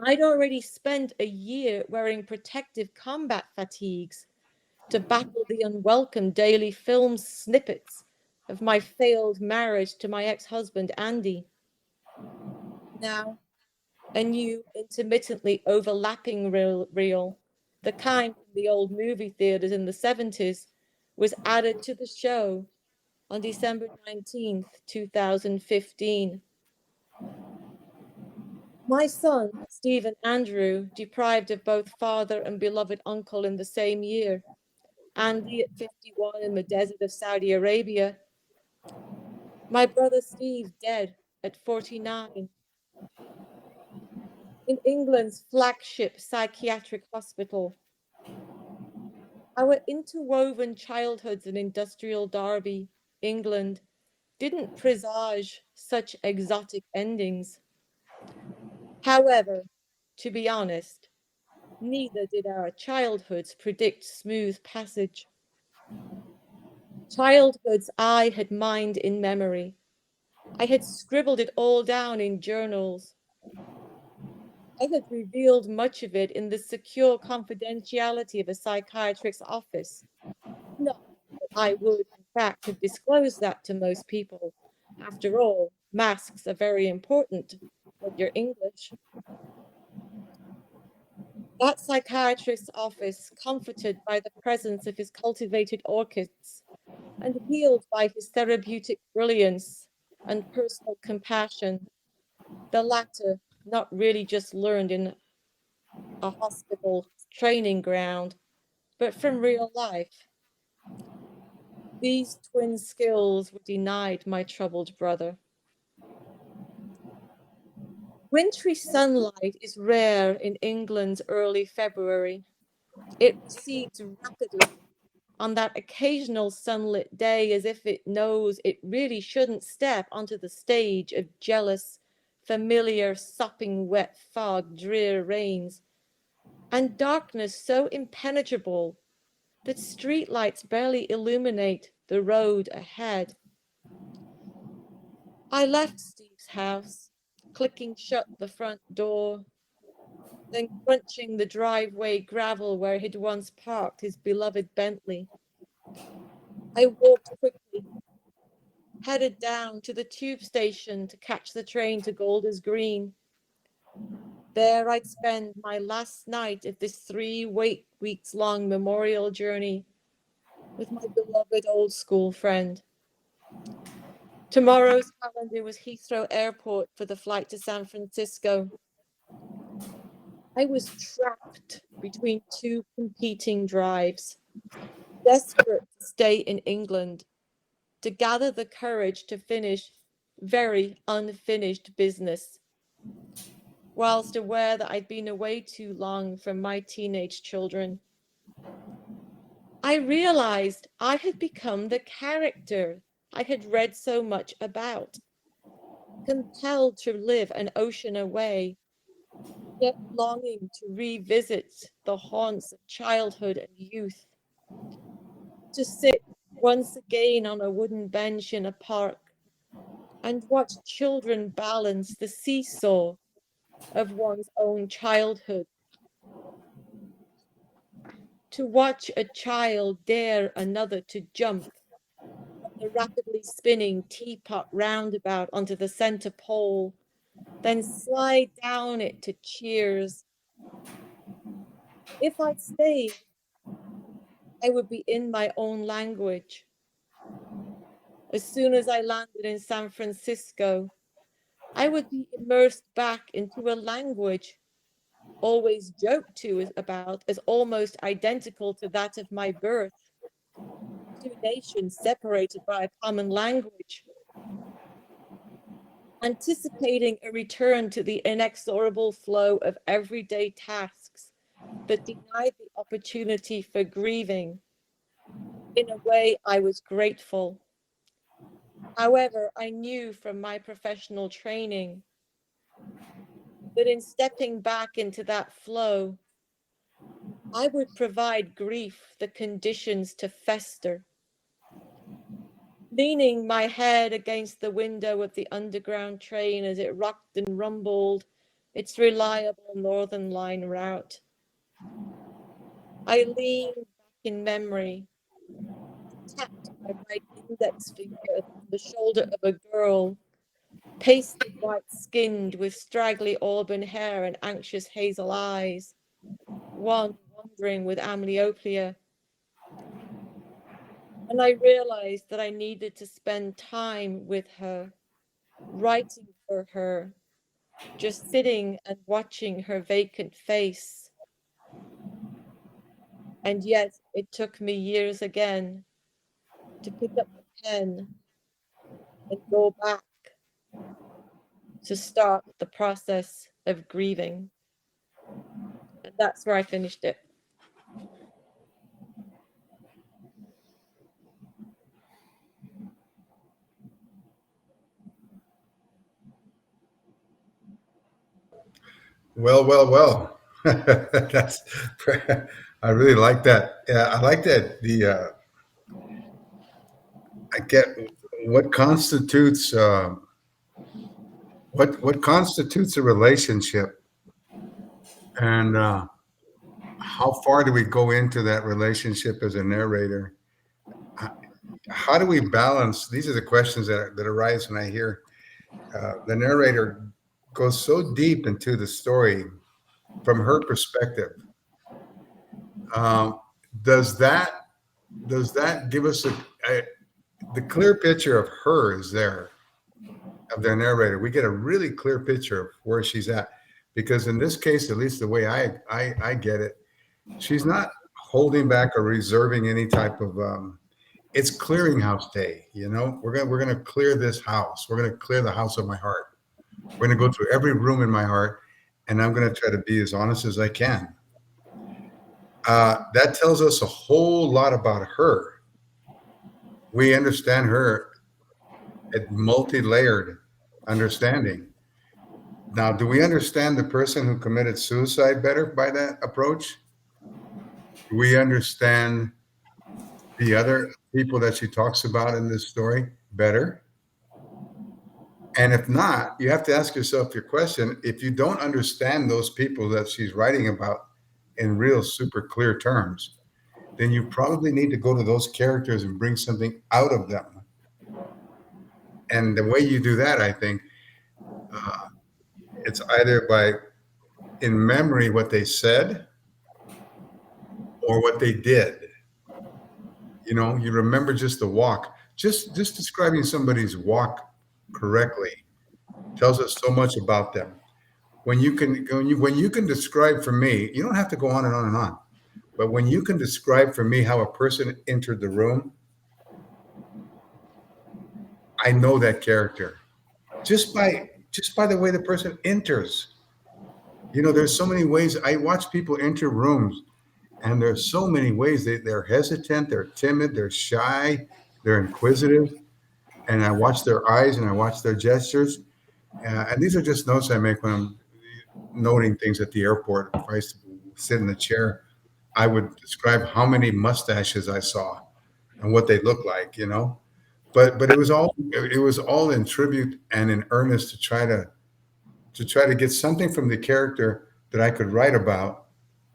I'd already spent a year wearing protective combat fatigues to battle the unwelcome daily film snippets of my failed marriage to my ex-husband, Andy. Now, a new intermittently overlapping reel, the kind from the old movie theaters in the 70s, was added to the show on December 19th, 2015. My son, Stephen Andrew, deprived of both father and beloved uncle in the same year, Andy at 51 in the desert of Saudi Arabia, my brother Steve dead at 49 in England's flagship psychiatric hospital. Our interwoven childhoods in industrial Derby, England, didn't presage such exotic endings. However, to be honest, neither did our childhoods predict smooth passage. Childhoods I had mined in memory. I had scribbled it all down in journals. I had revealed much of it in the secure confidentiality of a psychiatrist's office. Not that I would, in fact, have disclosed that to most people. After all, masks are very important when you're English. That psychiatrist's office, comforted by the presence of his cultivated orchids and healed by his therapeutic brilliance and personal compassion, the latter not really just learned in a hospital training ground, but from real life. These twin skills were denied my troubled brother. Wintry sunlight is rare in England's early February. It recedes rapidly on that occasional sunlit day as if it knows it really shouldn't step onto the stage of jealous, familiar, sopping wet fog, drear rains, and darkness so impenetrable that streetlights barely illuminate the road ahead. I left Steve's house, clicking shut the front door, then crunching the driveway gravel where he'd once parked his beloved Bentley. I walked quickly, headed down to the tube station to catch the train to Golders Green. There I'd spend my last night of this 3 weeks-long memorial journey with my beloved old school friend. Tomorrow's calendar was Heathrow Airport for the flight to San Francisco. I was trapped between two competing drives, desperate to stay in England, to gather the courage to finish very unfinished business, whilst aware that I'd been away too long from my teenage children. I realized I had become the character I had read so much about, compelled to live an ocean away, yet longing to revisit the haunts of childhood and youth, to sit once again on a wooden bench in a park and watch children balance the seesaw of one's own childhood, to watch a child dare another to jump from the rapidly spinning teapot roundabout onto the center pole, then slide down it to cheers. If I'd stayed, I would be in my own language. As soon as I landed in San Francisco, I would be immersed back into a language always joked to about as almost identical to that of my birth. Two nations separated by a common language. Anticipating a return to the inexorable flow of everyday tasks that denied the opportunity for grieving. In a way, I was grateful. However, I knew from my professional training that in stepping back into that flow, I would provide grief the conditions to fester. Leaning my head against the window of the underground train as it rocked and rumbled its reliable Northern Line route, I leaned back in memory, tapped my right index finger on the shoulder of a girl, pasty white-skinned with straggly auburn hair and anxious hazel eyes, one wandering with amblyopia. And I realized that I needed to spend time with her, writing for her, just sitting and watching her vacant face. And yet it took me years again to pick up the pen and go back to start the process of grieving. And that's where I finished it.
Well, well, well. That's. I really like that. Yeah, I like that. I get what constitutes what constitutes a relationship, and how far do we go into that relationship as a narrator? How do we balance? These are the questions that arise when I hear the narrator goes so deep into the story from her perspective. Um, does that give us the clear picture of her is there, of the narrator? We get a really clear picture of where she's at, because in this case, at least the way I get it, she's not holding back or reserving any type of it's clearinghouse day. We're gonna clear this house. We're gonna clear the house of my heart. We're gonna go through every room in my heart, and I'm gonna try to be as honest as I can. That tells us a whole lot about her. We understand her at multi-layered understanding. Now, do we understand the person who committed suicide better by that approach? Do we understand the other people that she talks about in this story better? And if not, you have to ask yourself your question. If you don't understand those people that she's writing about in real super clear terms, then you probably need to go to those characters and bring something out of them. And the way you do that, I think, it's either by in memory what they said or what they did. You know, you remember just the walk. Just describing somebody's walk correctly tells us so much about them. When you can describe for me, you don't have to go on and on and on. But when you can describe for me how a person entered the room, I know that character just by the way the person enters. You know, there's so many ways I watch people enter rooms, and there's so many ways they're hesitant, they're timid, they're shy, they're inquisitive, and I watch their eyes and I watch their gestures. And these are just notes I make when I'm noting things at the airport. If I used to sit in the chair, I would describe how many mustaches I saw and what they look like, you know. But it was all in tribute and in earnest to try to get something from the character that I could write about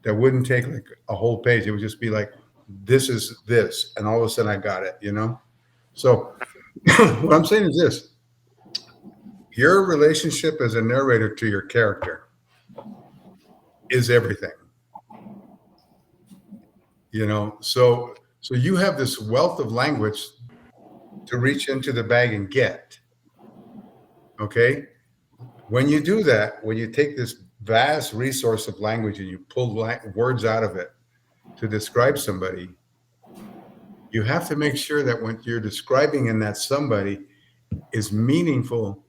that wouldn't take like a whole page. It would just be like, this is this, and all of a sudden I got it, you know. So what I'm saying is this: your relationship as a narrator to your character is everything. You know, so you have this wealth of language to reach into the bag and get. Okay, when you do that, when you take this vast resource of language and you pull words out of it to describe somebody, you have to make sure that when you're describing in that somebody is meaningful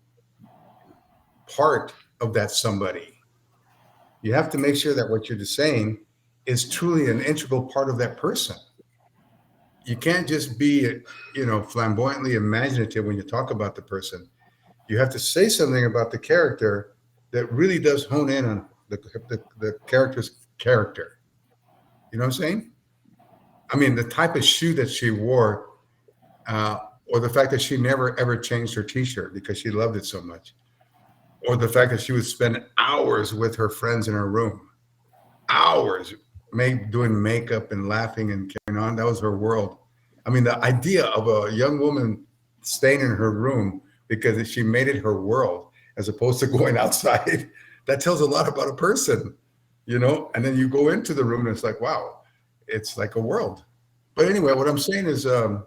part of that somebody. You have to make sure that what you're saying is truly an integral part of that person. You can't just be, flamboyantly imaginative when you talk about the person. You have to say something about the character that really does hone in on the character's character. You know what I'm saying? I mean, the type of shoe that she wore, or the fact that she never ever changed her T-shirt because she loved it so much, or the fact that she would spend hours with her friends in her room, hours, doing makeup and laughing and carrying on. That was her world. I mean, the idea of a young woman staying in her room because she made it her world as opposed to going outside, that tells a lot about a person, you know? And then you go into the room and it's like, wow, it's like a world. But anyway, what I'm saying is, you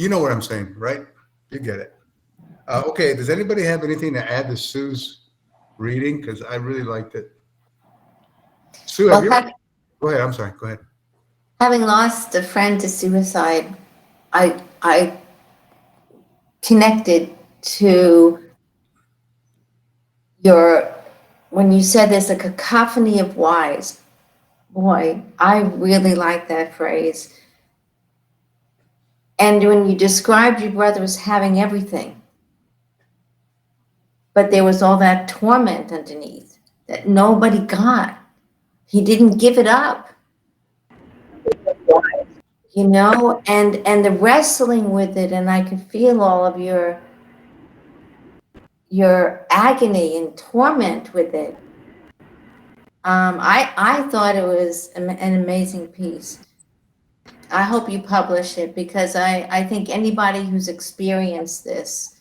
know what I'm saying, right? You get it. Okay, does anybody have anything to add to Sue's reading? Because I really liked it. Sue, have
Well,
you ever? Go ahead. I'm sorry. Go ahead.
having lost a friend to suicide, I connected to your when you said there's a cacophony of whys. Boy, I really like that phrase. And when you described your brother as having everything, but there was all that torment underneath that nobody got. He didn't give it up, and the wrestling with it, and I could feel all of your agony and torment with it. I thought it was an amazing piece. I hope you publish it because I think anybody who's experienced this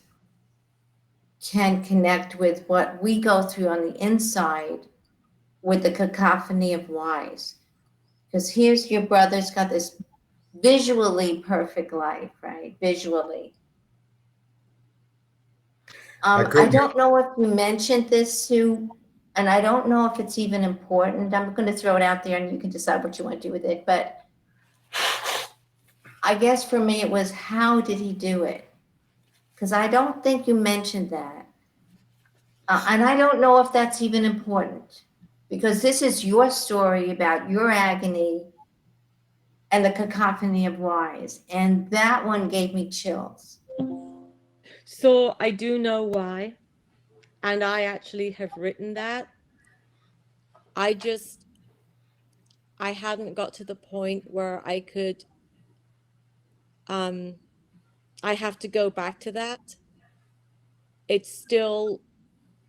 can connect with what we go through on the inside with the cacophony of whys. Because here's your brother's got this visually perfect life, right? Visually. I
couldn't.
don't know if you mentioned this, Sue, and I don't know if it's even important. I'm going to throw it out there and you can decide what you want to do with it. But I guess for me, it was how did he do it? Because I don't think you mentioned that. And I don't know if that's even important because this is your story about your agony and the cacophony of whys. And that one gave me chills.
So I do know why. And I actually have written that. I just, I hadn't got to the point where I could, I have to go back to that. It's still,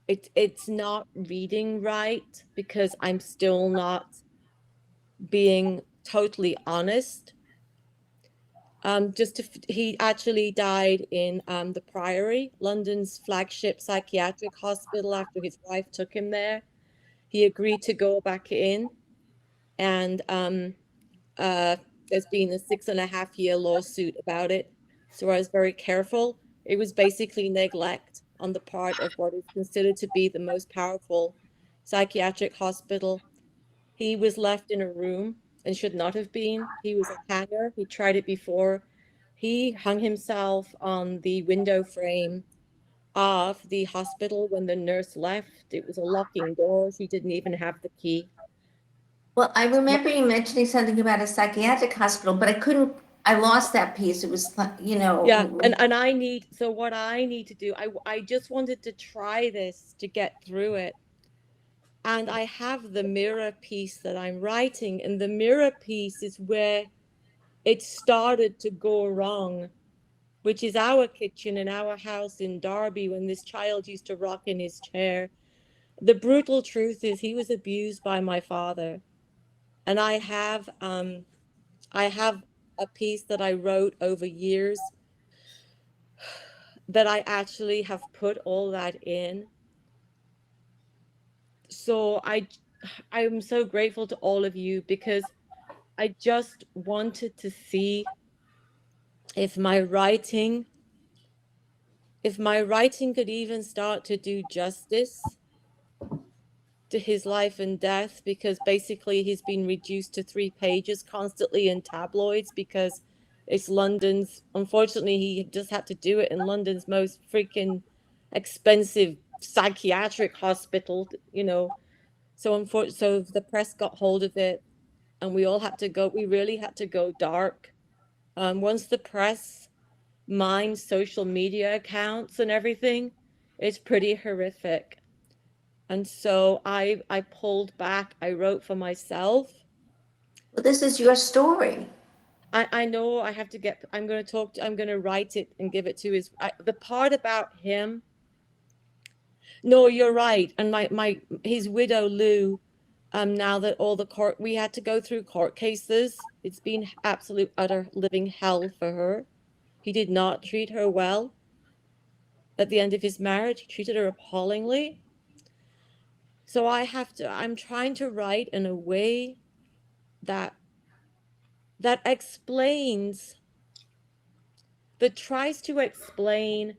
it's not reading right because I'm still not being totally honest. He actually died in the Priory, London's flagship psychiatric hospital, after his wife took him there. He agreed to go back in, and there's been a 6.5 year lawsuit about it. So I was very careful. It was basically neglect on the part of what is considered to be the most powerful psychiatric hospital. He was left in a room and should not have been. He was a hanger. He tried it before. He hung himself on the window frame of the hospital when the nurse left. It was a locking door. He didn't even have the key.
Well, I remember you mentioning something about a psychiatric hospital, but I lost that piece. It was,
Yeah, and I need, so what I need to do, I just wanted to try this to get through it. And I have the mirror piece that I'm writing, and the mirror piece is where it started to go wrong, which is our kitchen in our house in Derby when this child used to rock in his chair. The brutal truth is he was abused by my father. And I have a piece that I wrote over years that I actually have put all that in. So I'm so grateful to all of you, because I just wanted to see if my writing could even start to do justice to his life and death, because basically he's been reduced to 3 pages constantly in tabloids because it's London's, unfortunately he just had to do it in London's most freaking expensive psychiatric hospital, so the press got hold of it, and we really had to go dark. Once the press mined social media accounts and everything, it's pretty horrific. And so I pulled back. I wrote for myself.
well, this is your story.
I know I have to I'm going to write it and give it to the part about him. No, you're right. And his widow, Lou, now that we had to go through court cases. It's been absolute, utter living hell for her. He did not treat her well. At the end of his marriage, he treated her appallingly. So I'm trying to write in a way that explains, that tries to explain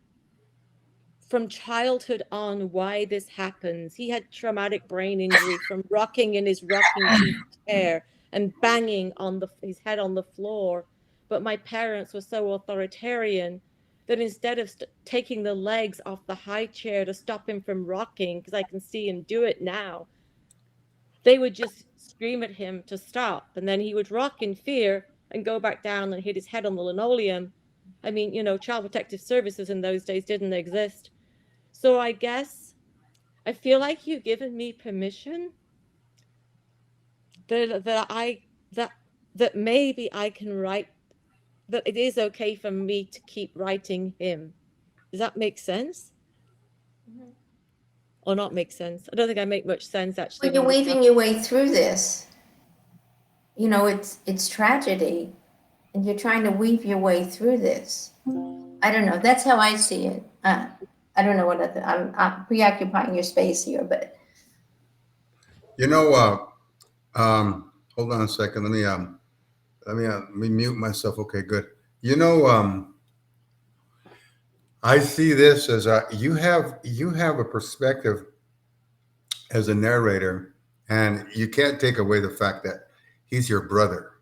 from childhood on why this happens. He had traumatic brain injury from rocking in his rocking chair and banging on his head on the floor. But my parents were so authoritarian that instead of taking the legs off the high chair to stop him from rocking, because I can see him do it now, they would just scream at him to stop. And then he would rock in fear and go back down and hit his head on the linoleum. I mean, Child Protective Services in those days didn't exist. So I guess I feel like you've given me permission that maybe I can write, that it is okay for me to keep writing him. Does that make sense?
Mhm.
Or not make sense? I don't think I make much sense, actually.
Well, you're weaving your way through this. It's tragedy, and you're trying to weave your way through this. I don't know. That's how I see it. I don't know what I'm preoccupying your space here, but
Hold on a second. Let me mute myself. Okay, good. I see this as you have a perspective as a narrator, and you can't take away the fact that he's your brother.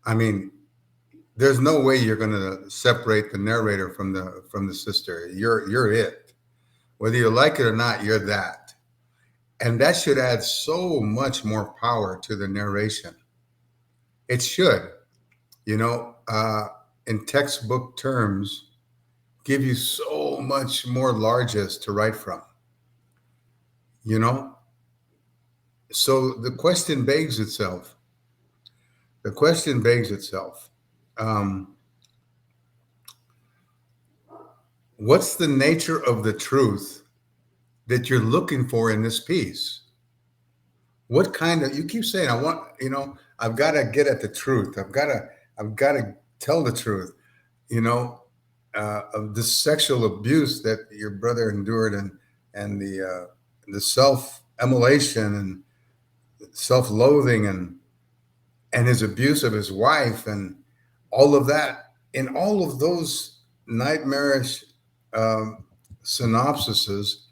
I mean, there's no way you're going to separate the narrator from the sister. You're it, whether you like it or not. You're that, and that should add so much more power to the narration. It should, in textbook terms, give you so much more largesse to write from. You know, So the question begs itself. The question begs itself. Um, what's the nature of the truth that you're looking for in this piece? What kind of, you keep saying, I want, I've got to get at the truth. I've got to tell the truth, of the sexual abuse that your brother endured, and the self-immolation and self-loathing, and his abuse of his wife, and all of that. In all of those nightmarish synopsises,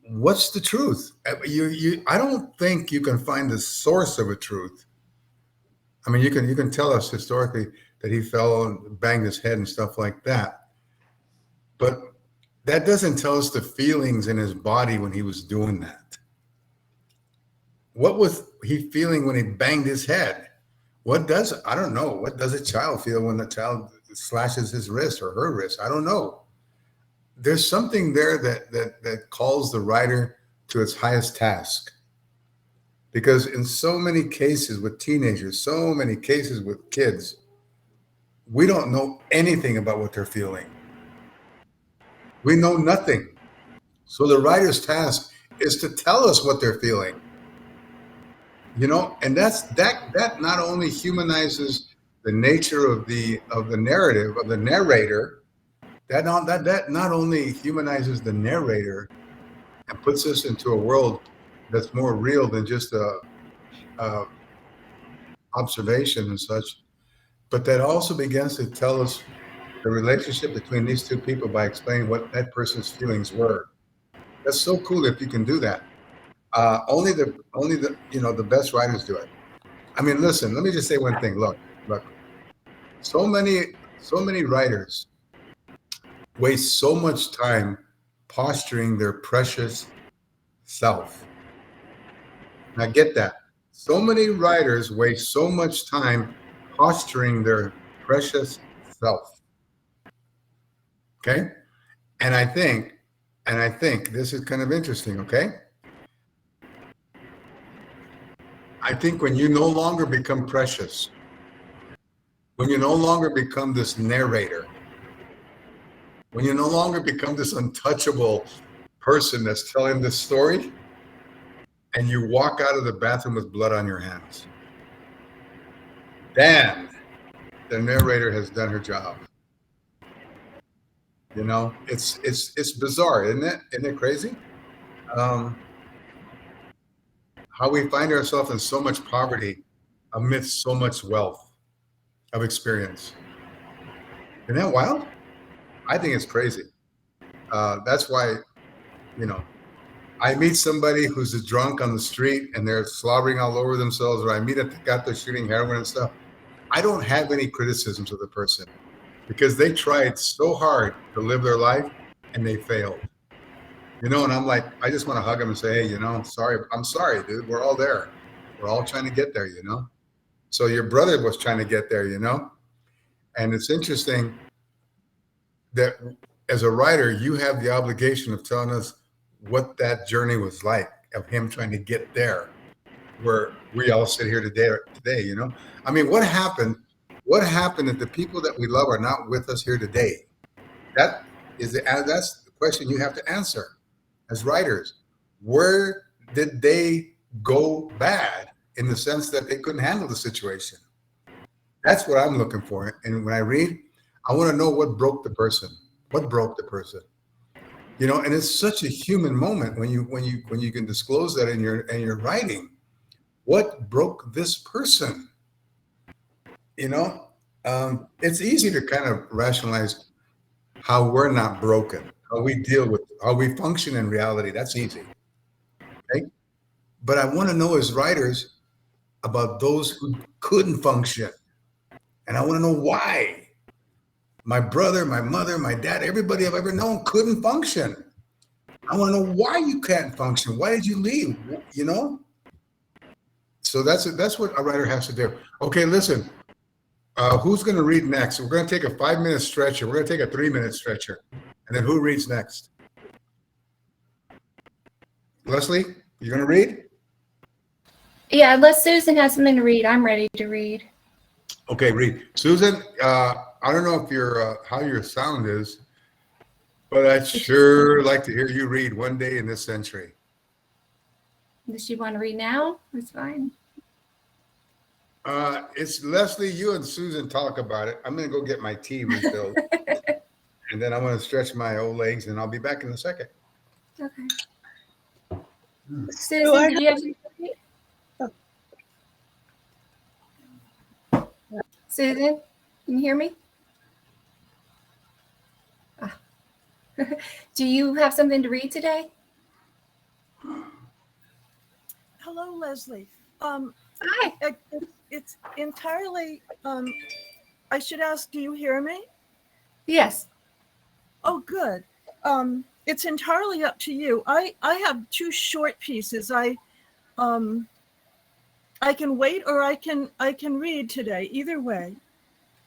what's the truth? I don't think you can find the source of a truth. I mean, you can tell us historically that he fell and banged his head and stuff like that, but that doesn't tell us the feelings in his body when he was doing that. What was he feeling when he banged his head? I don't know. What does a child feel when the child slashes his wrist or her wrist? I don't know. There's something there that calls the writer to its highest task. Because in so many cases with teenagers, so many cases with kids, we don't know anything about what they're feeling. We know nothing. So the writer's task is to tell us what they're feeling. And that not only humanizes the nature of the narrative of the narrator, that not only humanizes the narrator and puts us into a world that's more real than just a observation and such, but that also begins to tell us the relationship between these two people by explaining what that person's feelings were. That's so cool if you can do that. Only the best writers do it. I mean, listen, let me just say one thing. Look. So many writers waste so much time posturing their precious self. Now get that. So many writers waste so much time posturing their precious self. Okay? And I think this is kind of interesting, okay? I think when you no longer become precious, when you no longer become this narrator, when you no longer become this untouchable person that's telling this story, and you walk out of the bathroom with blood on your hands, then the narrator has done her job. It's bizarre, isn't it? Isn't it crazy? How we find ourselves in so much poverty amidst so much wealth of experience. Isn't that wild? I think it's crazy. That's why, I meet somebody who's a drunk on the street and they're slobbering all over themselves, or I meet at the got they're shooting heroin and stuff. I don't have any criticisms of the person because they tried so hard to live their life and they failed. And I'm like, I just want to hug them and say, hey, sorry. I'm sorry, dude. We're all there. We're all trying to get there, So your brother was trying to get there, And it's interesting that as a writer, you have the obligation of telling us what that journey was like, of him trying to get there, where we all sit here today. I mean, what happened if the people that we love are not with us here today? That's the question you have to answer as writers. Where did they go bad, in the sense that they couldn't handle the situation? That's what I'm looking for. And when I read, I want to know what broke the person. What broke the person? And it's such a human moment when you can disclose that in your writing. What broke this person? It's easy to kind of rationalize how we're not broken, how we function in reality. That's easy. Okay? But I want to know as writers about those who couldn't function. And I want to know why. My brother, my mother, my dad, everybody I've ever known couldn't function. I want to know why you can't function. Why did you leave? So that's what a writer has to do. Okay, listen. Who's going to read next? We're going to take a 5-minute stretcher. We're going to take a 3-minute stretcher. And then who reads next? Leslie, you going to read?
Yeah, unless Susan has something to read, I'm ready to read.
Okay, read. Susan, I don't know if how your sound is, but I'd sure like to hear you read One Day in This Century.
Does she want to read now? It's fine.
It's Leslie, you and Susan talk about it. I'm going to go get my tea refilled, and then I'm going to stretch my old legs, and I'll be back in a second.
Okay.
So
Susan, did you have something to read? Susan, can you hear me? Ah. Do you have something to read today?
Hello, Leslie.
Hi.
It's entirely, I should ask, do you hear me?
Yes.
Oh, good. It's entirely up to you. I have two short pieces. I can wait or I can read today. Either way.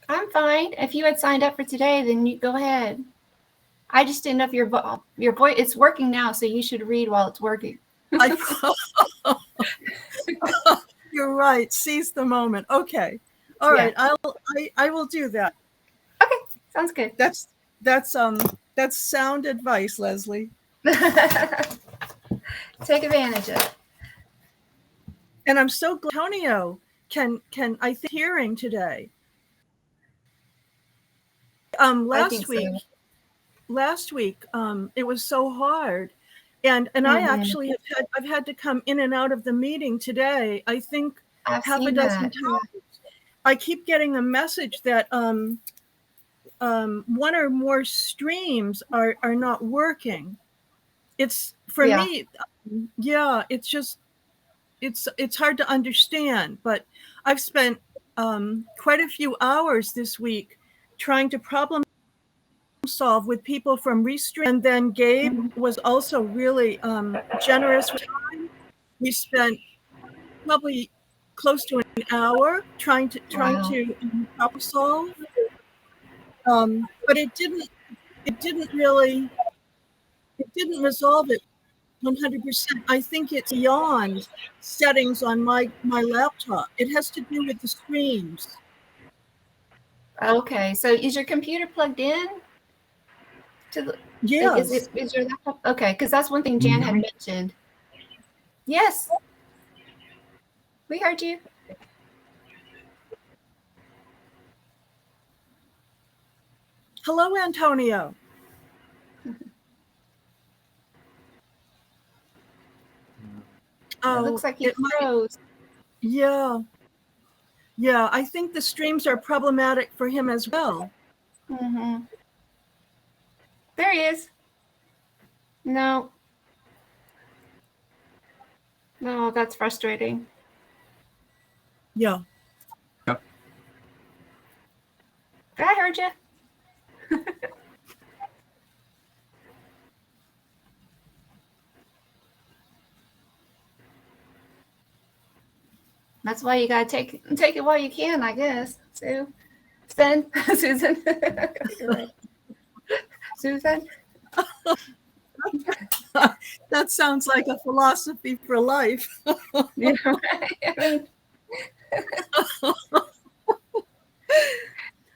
I'm fine. If you had signed up for today, then you go ahead. I just didn't know if your voice it's working now, so you should read while it's working.
You're right. Seize the moment. Okay. All right. I will do that.
Okay, sounds good.
That's sound advice, Leslie.
Take advantage of it.
And I'm so glad Antonio can I think hearing today. Last week it was so hard, and I actually I've had to come in and out of the meeting today. I think half a dozen times. I keep getting a message that one or more streams are not working. It's for me. Yeah, it's just it's hard to understand. But I've spent quite a few hours this week trying to problem solve with people from Restream. And then Gabe was also really generous with time. We spent probably close to an hour trying to problem solve. But it didn't resolve it 100%. I think it's beyond settings on my laptop. It has to do with the streams.
Okay, so is your computer plugged in to the?
Yes.
Is your laptop okay? Because that's one thing Jan had mentioned. Yes, we heard you.
Hello, Antonio.
It looks like he froze.
Yeah. Yeah, I think the streams are problematic for him as well.
Mm-hmm. There he is. No. No, that's frustrating.
Yeah.
Yep.
I heard you. That's why you gotta take it while you can, I guess. Susan. Susan.
That sounds like a philosophy for life.
Yeah, right.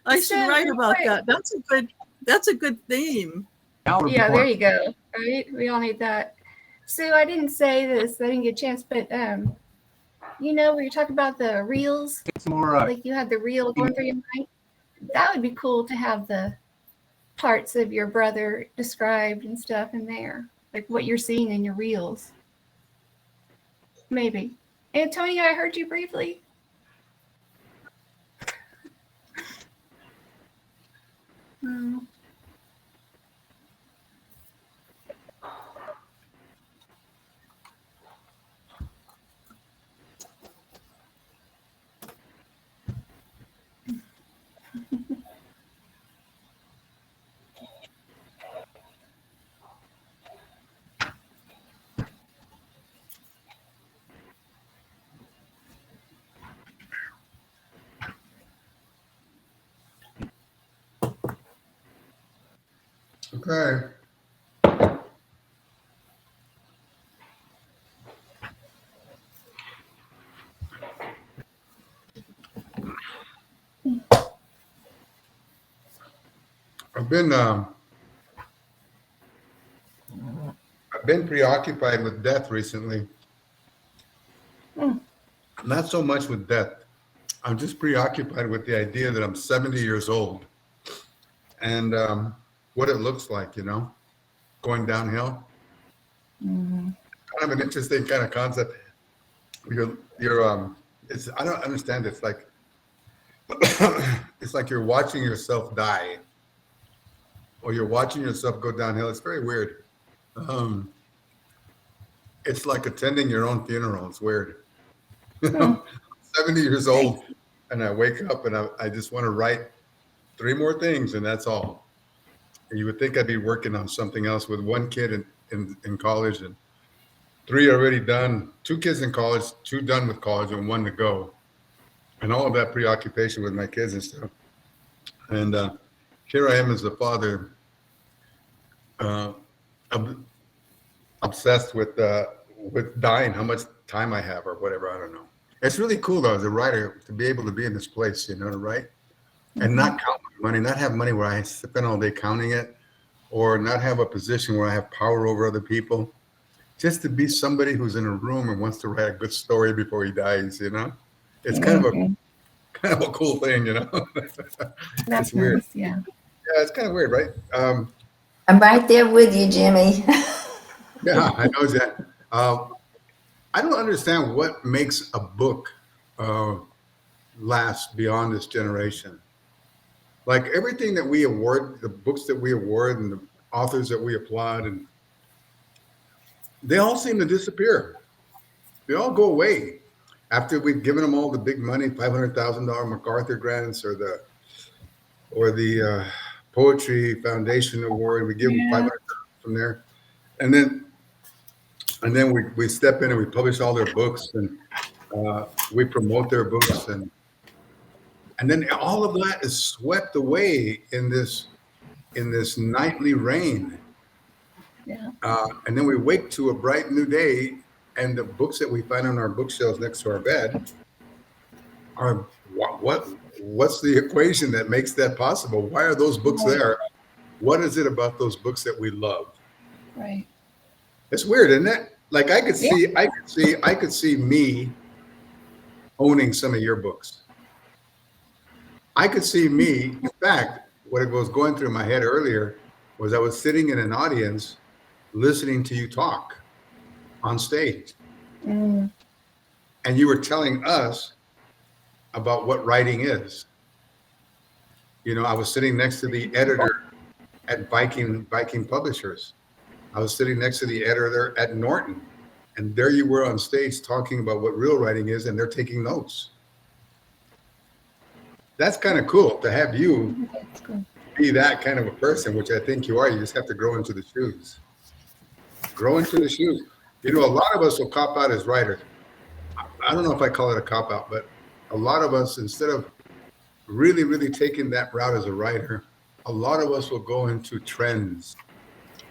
I should write about that. That's a good theme.
Yeah, there you go. Right? We all need that. Sue, I didn't say this. I didn't get a chance, but you know, where you talk about the reels, like you had the reel going through your mind. That would be cool to have the parts of your brother described and stuff in there, like what you're seeing in your reels. Maybe. Antonio, I heard you briefly.
Okay. I've been preoccupied with death recently. Not so much with death. I'm just preoccupied with the idea that I'm 70 years old and what it looks like, going downhill. Kind of an interesting kind of concept. It's, I don't understand. It's like, it's like you're watching yourself die or you're watching yourself go downhill. It's very weird. It's like attending your own funeral. It's weird. 70 years old and I wake up and I just want to write 3 more things and that's all. And you would think I'd be working on something else with 1 kid in college and 3 already done, 2 kids in college, 2 done with college and 1 to go. And all of that preoccupation with my kids and stuff. And here I am as a father, obsessed with dying, how much time I have or whatever, I don't know. It's really cool though, as a writer, to be able to be in this place, to write and not count my money, not have money where I spend all day counting it, or not have a position where I have power over other people. Just to be somebody who's in a room and wants to write a good story before he dies, It's kind of a cool thing,
That's
It's weird.
nice, yeah.
Yeah, it's kind of weird, right?
I'm right there with you, Jimmy.
Yeah, I know that. I don't understand what makes a book last beyond this generation. Like everything that we award, the books that we award and the authors that we applaud, and they all seem to disappear. They all go away after we've given them all the big money, $500,000 MacArthur grants or the Poetry Foundation Award. We give them 500,000 from there, and then we step in and we publish all their books and we promote their books and then all of that is swept away in this nightly rain.
Yeah.
And then we wake to a bright new day, and the books that we find on our bookshelves next to our bed are what's the equation that makes that possible? Why are those books there? What is it about those books that we love?
Right.
It's weird, isn't it? Like I could see me owning some of your books. I could see me, in fact, what was going through my head earlier was I was sitting in an audience listening to you talk on stage. And you were telling us about what writing is. I was sitting next to the editor at Viking Publishers. I was sitting next to the editor at Norton. And there you were on stage talking about what real writing is, and they're taking notes. That's kind of cool to have you be that kind of a person, which I think you are. You just have to grow into the shoes. Grow into the shoes. A lot of us will cop out as writers. I don't know if I call it a cop out, but a lot of us, instead of really, really taking that route as a writer, a lot of us will go into trends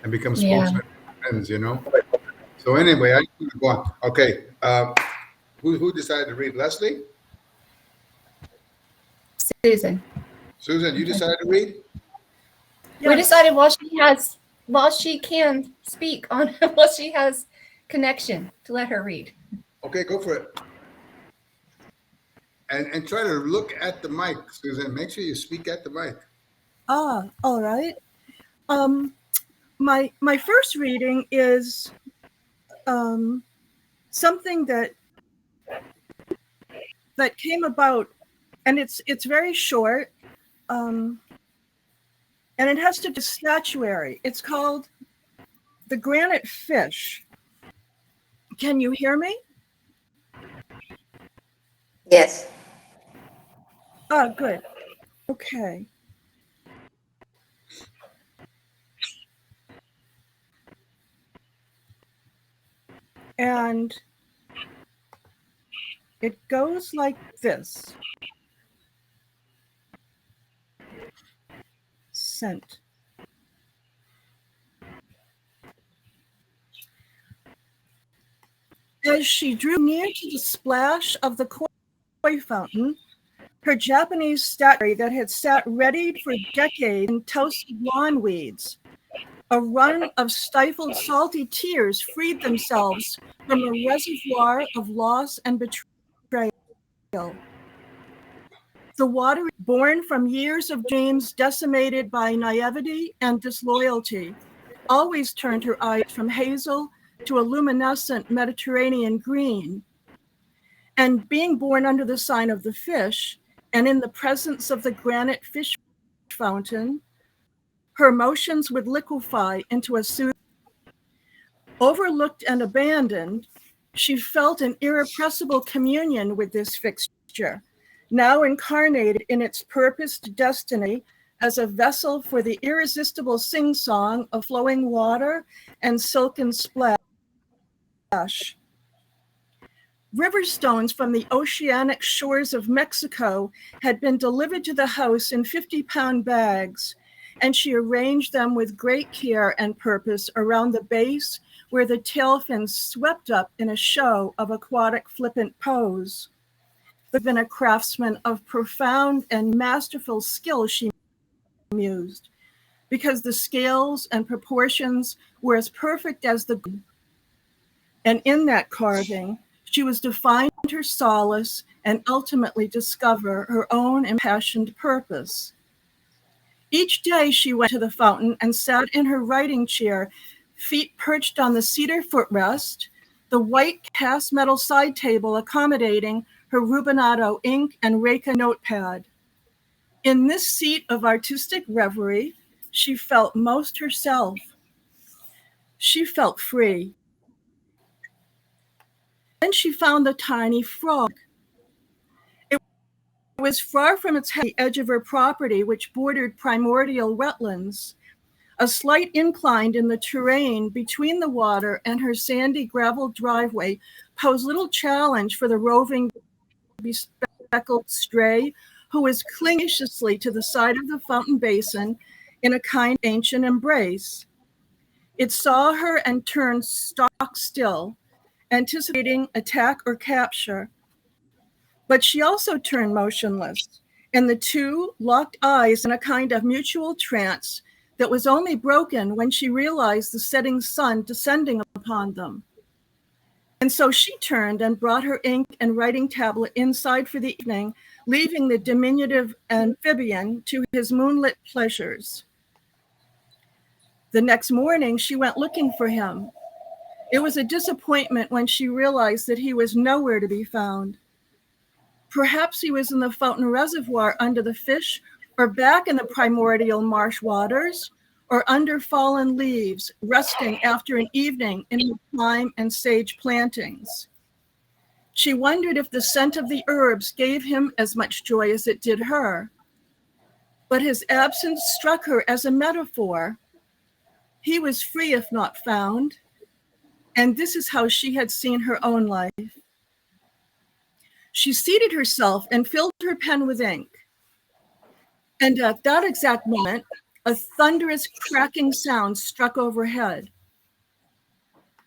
and become spokesmen for trends, So anyway, I need to go on. Okay. Who decided to read? Leslie?
Susan.
Susan, you decided to read?
We decided while she can speak on while she has connection to let her read.
Okay, go for it. And try to look at the mic, Susan. Make sure you speak at the mic.
All right. My first reading is something that came about, and it's very short, and it has to do with statuary. It's called The Granite Fish. Can you hear me?
Yes.
Oh, good. Okay. And it goes like this. Scent. As she drew near to the splash of the koi fountain, Her Japanese statue that had sat readied for decades in toasted lawn weeds. A run of stifled salty tears freed themselves from a reservoir of loss and betrayal. The water, born from years of dreams decimated by naivety and disloyalty, always turned her eyes from hazel to a luminescent Mediterranean green. And being born under the sign of the fish, and in the presence of the granite fish fountain, her emotions would liquefy into a soothing. Overlooked and abandoned, she felt an irrepressible communion with this fixture, now incarnated in its purposed destiny as a vessel for the irresistible sing-song of flowing water and silken splash. River stones from the oceanic shores of Mexico had been delivered to the house in 50-pound bags, and she arranged them with great care and purpose around the base where the tail fins swept up in a show of aquatic flippant pose. But been a craftsman of profound and masterful skill, she mused, because the scales and proportions were as perfect as the. And in that carving, she was to find her solace and ultimately discover her own impassioned purpose. Each day she went to the fountain and sat in her writing chair, feet perched on the cedar footrest, the white cast metal side table accommodating her Rubinato ink and Reka notepad. In this seat of artistic reverie, she felt most herself. She felt free. Then she found the tiny frog. It was far from its head, the edge of her property, which bordered primordial wetlands. A slight incline in the terrain between the water and her sandy gravel driveway posed little challenge for the roving bespectacled stray who was clinging anxiously to the side of the fountain basin in a kind ancient embrace. It saw her and turned stock still, anticipating attack or capture. But she also turned motionless, and the two locked eyes in a kind of mutual trance that was only broken when she realized the setting sun descending upon them. And so she turned and brought her ink and writing tablet inside for the evening, leaving the diminutive amphibian to his moonlit pleasures. The next morning, she went looking for him. It was a disappointment when she realized that he was nowhere to be found. Perhaps he was in the fountain reservoir under the fish, or back in the primordial marsh waters, or under fallen leaves, resting after an evening in the thyme and sage plantings. She wondered if the scent of the herbs gave him as much joy as it did her. But his absence struck her as a metaphor. He was free if not found. And this is how she had seen her own life. She seated herself and filled her pen with ink. And at that exact moment, a thunderous cracking sound struck overhead.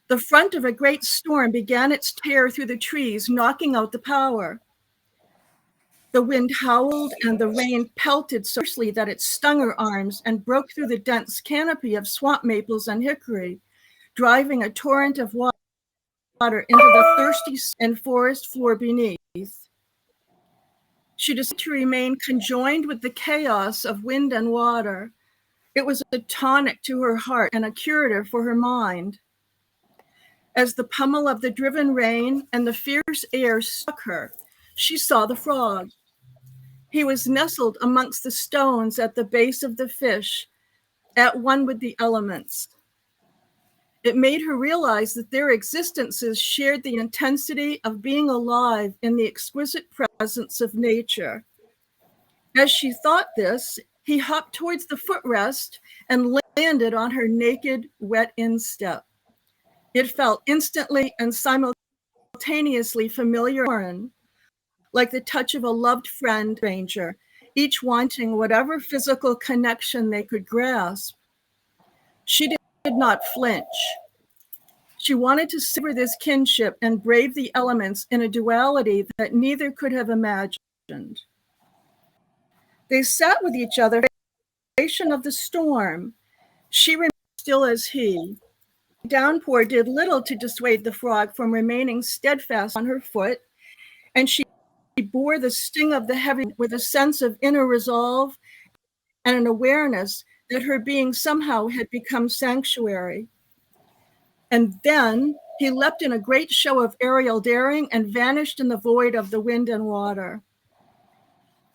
The front of a great storm began its tear through the trees, knocking out the power. The wind howled and the rain pelted so fiercely that it stung her arms and broke through the dense canopy of swamp maples and hickory, driving a torrent of water into the thirsty and forest floor beneath. She decided to remain conjoined with the chaos of wind and water. It was a tonic to her heart and a curative for her mind. As the pummel of the driven rain and the fierce air struck her, she saw the frog. He was nestled amongst the stones at the base of the fish, at one with the elements. It made her realize that their existences shared the intensity of being alive in the exquisite presence of nature. As she thought this, he hopped towards the footrest and landed on her naked, wet instep. It felt instantly and simultaneously familiar, like the touch of a loved friend, stranger, each wanting whatever physical connection they could grasp. She did not flinch. She wanted to savor this kinship and brave the elements in a duality that neither could have imagined. They sat with each other in the duration of the storm. She remained still as he. The downpour did little to dissuade the frog from remaining steadfast on her foot, and she bore the sting of the heavy with a sense of inner resolve and an awareness that her being somehow had become sanctuary. And then he leapt in a great show of aerial daring and vanished in the void of the wind and water.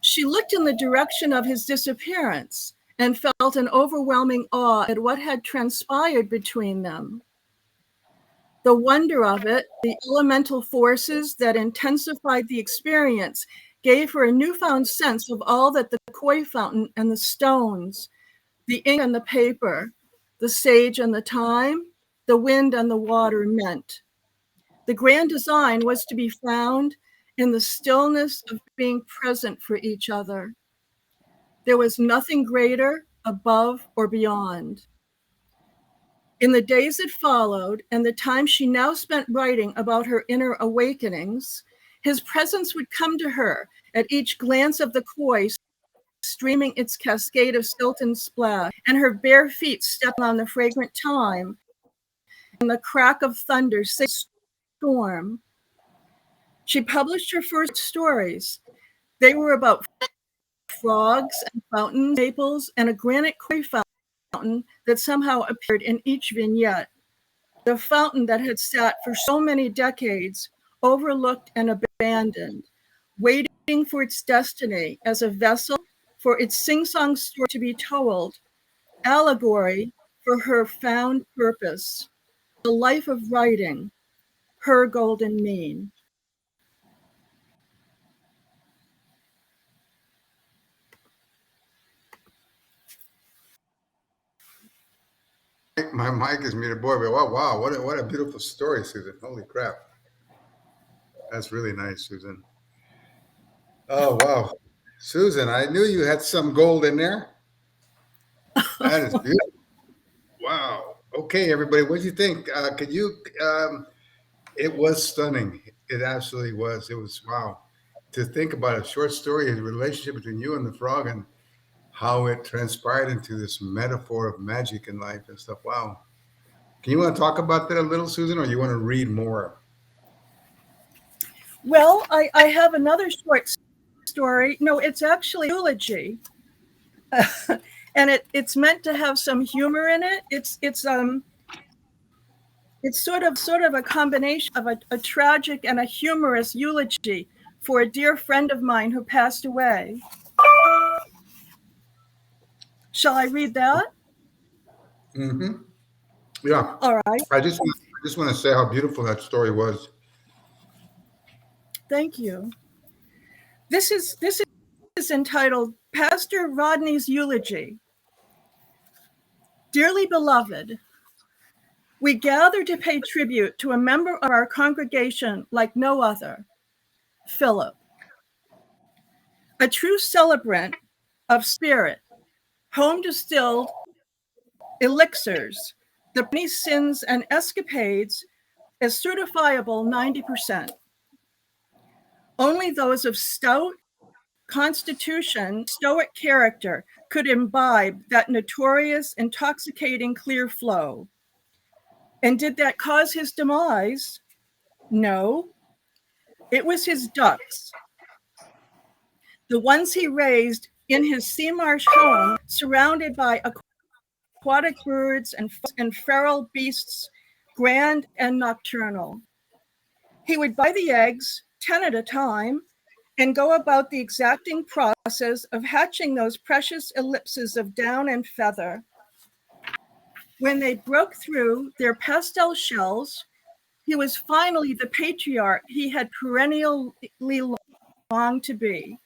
She looked in the direction of his disappearance and felt an overwhelming awe at what had transpired between them. The wonder of it, the elemental forces that intensified the experience, gave her a newfound sense of all that the koi fountain and the stones, the ink and the paper, the sage and the time, the wind and the water meant. The grand design was to be found in the stillness of being present for each other. There was nothing greater, above, or beyond. In the days that followed, and the time she now spent writing about her inner awakenings, his presence would come to her at each glance of the koi, streaming its cascade of silt and splash, and her bare feet stepping on the fragrant thyme, and the crack of thunder, storm. She published her first stories. They were about frogs and fountains, maples, and a granite koi fountain that somehow appeared in each vignette. The fountain that had sat for so many decades, overlooked and abandoned, waiting for its destiny as a vessel for its sing-song story to be told, allegory for her found purpose, the life of writing, her golden mean.
My mic is muted, boy, but wow, what a beautiful story, Susan. Holy crap. That's really nice, Susan. Oh, wow. Susan, I knew you had some gold in there. That is beautiful. Wow. Okay, everybody, what do you think? Could you, it was stunning. It absolutely was. It was, wow. To think about a short story, a relationship between you and the frog and how it transpired into this metaphor of magic in life and stuff. Wow. Can you want to talk about that a little, Susan, or you want to read more?
Well, I have another short story. No, it's actually a eulogy. And it's meant to have some humor in it. It's sort of a combination of a tragic and a humorous eulogy for a dear friend of mine who passed away. Shall I read that?
Mm-hmm. Yeah.
All right.
I just want to say how beautiful that story was.
Thank you. This is entitled Pastor Rodney's Eulogy. Dearly beloved, we gather to pay tribute to a member of our congregation like no other, Philip, a true celebrant of spirit, home distilled elixirs, the many sins and escapades as certifiable 90%. Only those of stout constitution, stoic character could imbibe that notorious, intoxicating clear flow. And did that cause his demise? No. It was his ducks, the ones he raised in his sea marsh home, surrounded by aquatic birds and feral beasts, grand and nocturnal. He would buy the eggs, 10 at a time, and go about the exacting process of hatching those precious ellipses of down and feather. When they broke through their pastel shells, he was finally the patriarch he had perennially longed to be.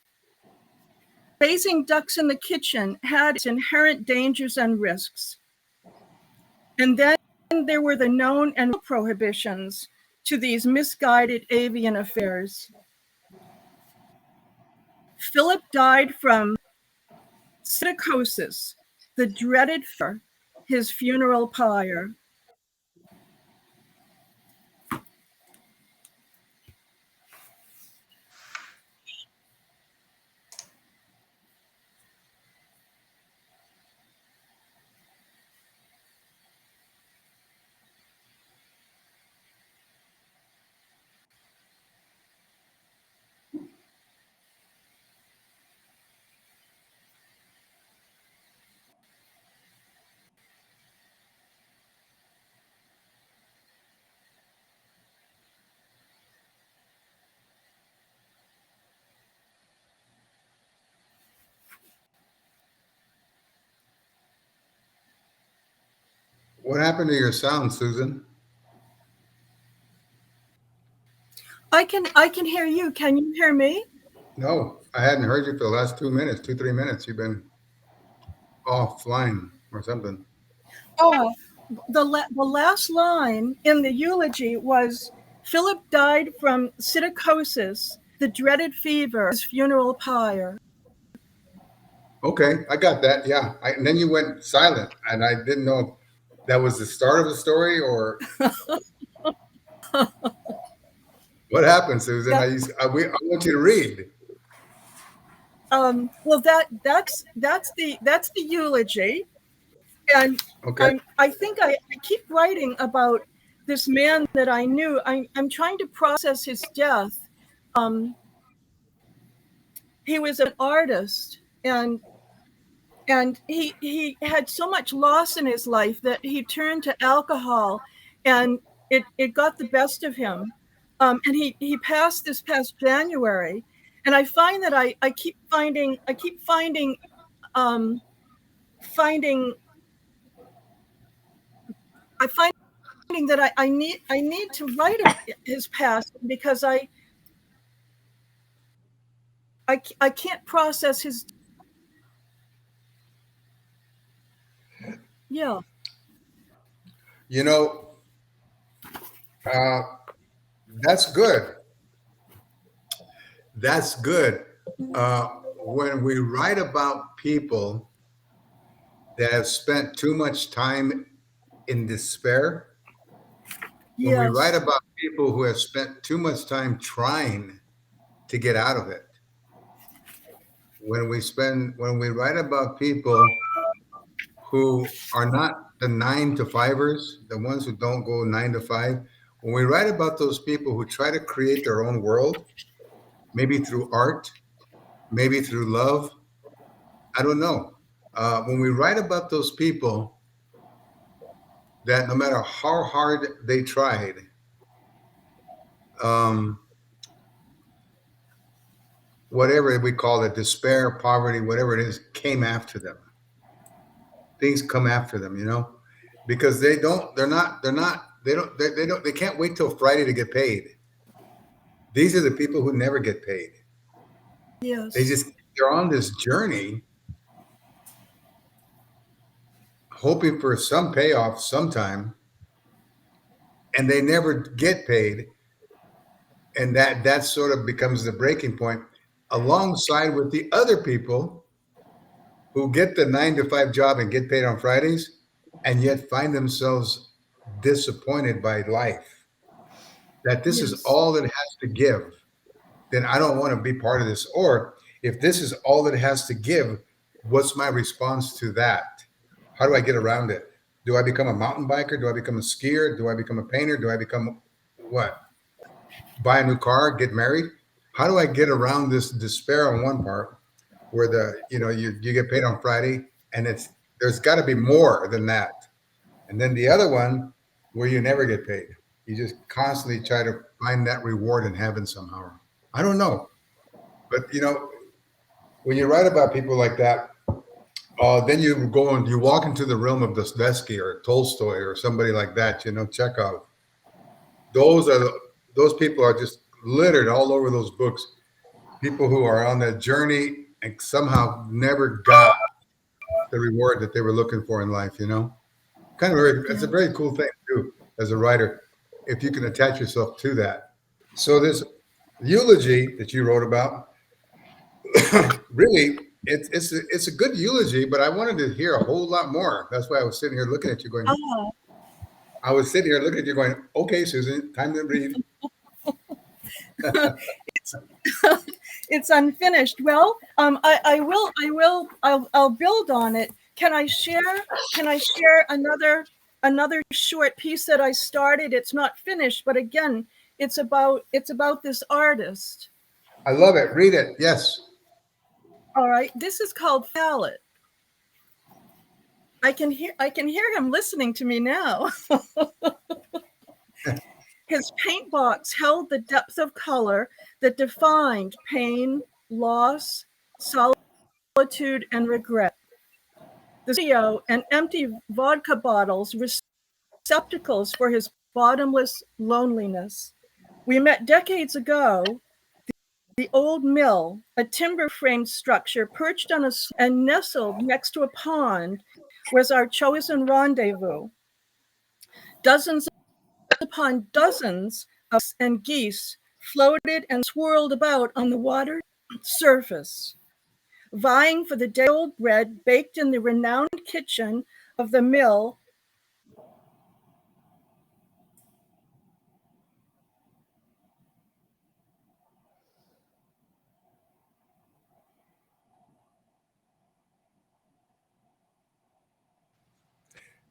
Raising ducks in the kitchen had its inherent dangers and risks. And then there were the known and prohibitions to these misguided avian affairs. Philip died from psittacosis, the dreaded fear, his funeral pyre.
What happened to your sound, Susan?
I can hear you. Can you hear me?
No, I hadn't heard you for the last 2 minutes, 3 minutes. You've been offline or something.
Oh, the last line in the eulogy was Philip died from psittacosis, the dreaded fever, his funeral pyre.
Okay, I got that. Yeah. And then you went silent, and I didn't know if that was the start of the story or what happened, Susan.
Yeah.
I want you to read.
Well, that's the eulogy, and
Okay.
I think I keep writing about this man that I knew. I'm trying to process his death. He was an artist, and he had so much loss in his life that he turned to alcohol, and it got the best of him. And he passed this past January, and I find that I keep finding um, finding I finding that I need to write his past because I can't process his. Yeah.
You know, uh, that's good. That's good. Uh, when we write about people that have spent too much time in despair, when we write
Yes.
about people who have spent too much time trying to get out of it, when we write about people who are not the 9 to 5ers, the ones who don't go 9 to 5, when we write about those people who try to create their own world, maybe through art, maybe through love, I don't know. When we write about those people that no matter how hard they tried, um, whatever we call it, despair, poverty, whatever it is, came after them. Things come after them, because they can't wait till Friday to get paid. These are the people who never get paid.
Yes.
They're on this journey hoping for some payoff sometime, and they never get paid. And that sort of becomes the breaking point alongside with the other people who get the 9 to 5 job and get paid on Fridays and yet find themselves disappointed by life, that this is
Yes.
all it has to give. Then I don't want to be part of this. Or if this is all it has to give, what's my response to that? How do I get around it? Do I become a mountain biker? Do I become a skier? Do I become a painter? Do I become what? Buy a new car, get married? How do I get around this despair on one part where you get paid on Friday and there's got to be more than that. And then the other one where you never get paid. You just constantly try to find that reward in heaven somehow. I don't know. But when you write about people like that, then you walk into the realm of Dostoevsky or Tolstoy or somebody like that, Chekhov. Those people are just littered all over those books. People who are on that journey and somehow never got the reward that they were looking for in life, it's a very cool thing to do as a writer, if you can attach yourself to that. So this eulogy that you wrote about, really, it's a good eulogy, but I wanted to hear a whole lot more. That's why I was sitting here looking at you going, I was sitting here looking at you going, okay, Susan, time to read.
It's unfinished. Well, I'll build on it. Can I share another short piece that I started? It's not finished, but again, it's about this artist.
I love it. Read it. Yes.
All right. This is called Palette. I can hear him listening to me now. His paint box held the depth of color that defined pain, loss, solitude, and regret. The studio and empty vodka bottles receptacles for his bottomless loneliness. We met decades ago. The old mill, a timber-framed structure perched on a and nestled next to a pond, was our chosen rendezvous. Dozens upon dozens of and geese floated and swirled about on the water surface, vying for the day-old bread baked in the renowned kitchen of the mill.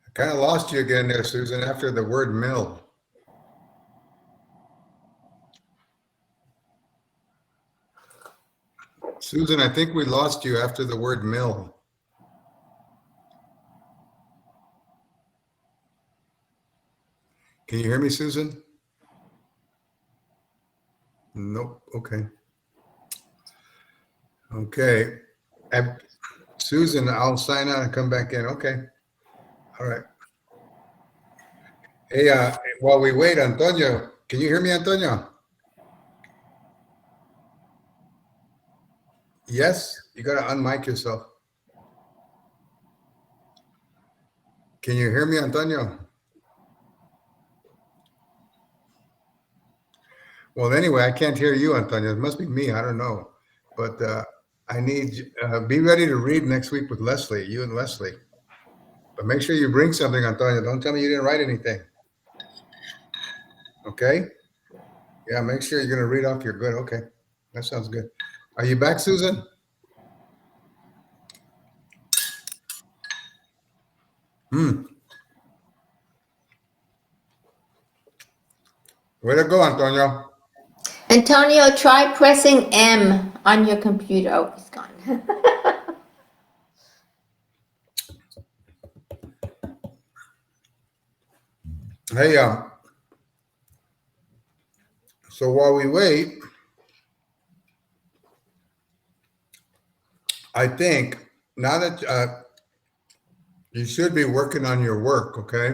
I kind of lost you again there, Susan, after the word mill. Susan, I think we lost you after the word mill. Can you hear me, Susan? Nope. Okay. Okay. Susan, I'll sign out and come back in. Okay. All right. Hey, while we wait, Antonio, can you hear me, Antonio? Yes, you got to unmic yourself. Can you hear me, Antonio? Well, anyway, I can't hear you, Antonio. It must be me. I don't know. But I need, be ready to read next week with Leslie, you and Leslie. But make sure you bring something, Antonio. Don't tell me you didn't write anything. Okay? Yeah, make sure you're going to read off your good. Okay. That sounds good. Are you back, Susan? Way to go, Antonio.
Antonio, try pressing M on your computer. Oh, he's gone.
Hey, so while we wait, I think now that you should be working on your work, okay?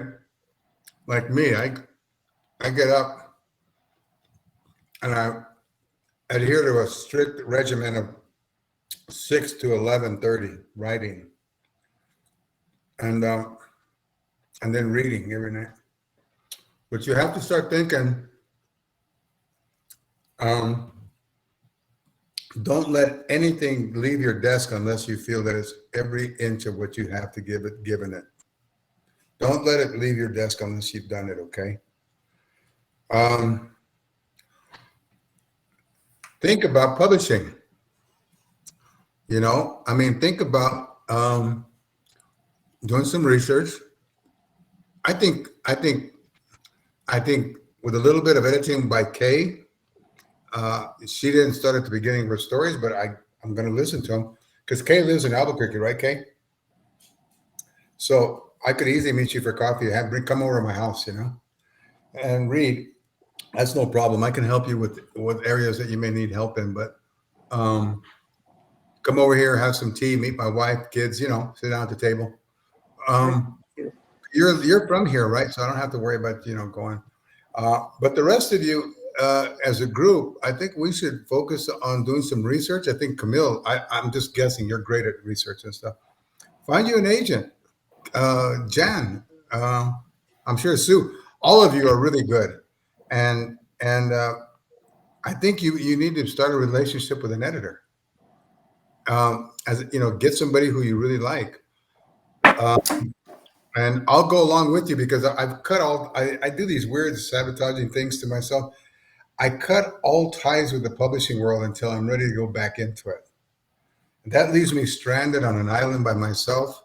Like me, I get up and I adhere to a strict regimen of 6 to 11:30 writing, and then reading every night. But you have to start thinking. Don't let anything leave your desk unless you feel that it's every inch of what you have to given it. Don't let it leave your desk unless you've done it, okay? Think about publishing. You know, I mean, think about doing some research. I think with a little bit of editing by Kay, she didn't start at the beginning of her stories, but I'm going to listen to them because Kay lives in Albuquerque, right, Kay? So I could easily meet you for coffee. Come over to my house, you know, and read. That's no problem. I can help you with areas that you may need help in, but come over here, have some tea, meet my wife, kids, you know, sit down at the table. You're from here, right? So I don't have to worry about, you know, going. But the rest of you, as a group, I think we should focus on doing some research. I think Camille, I'm just guessing, you're great at research and stuff. Find you an agent. Jan, I'm sure Sue, all of you are really good. And I think you need to start a relationship with an editor. As you know, get somebody who you really like. And I'll go along with you because I've cut all, I do these weird sabotaging things to myself. I cut all ties with the publishing world until I'm ready to go back into it. And that leaves me stranded on an island by myself.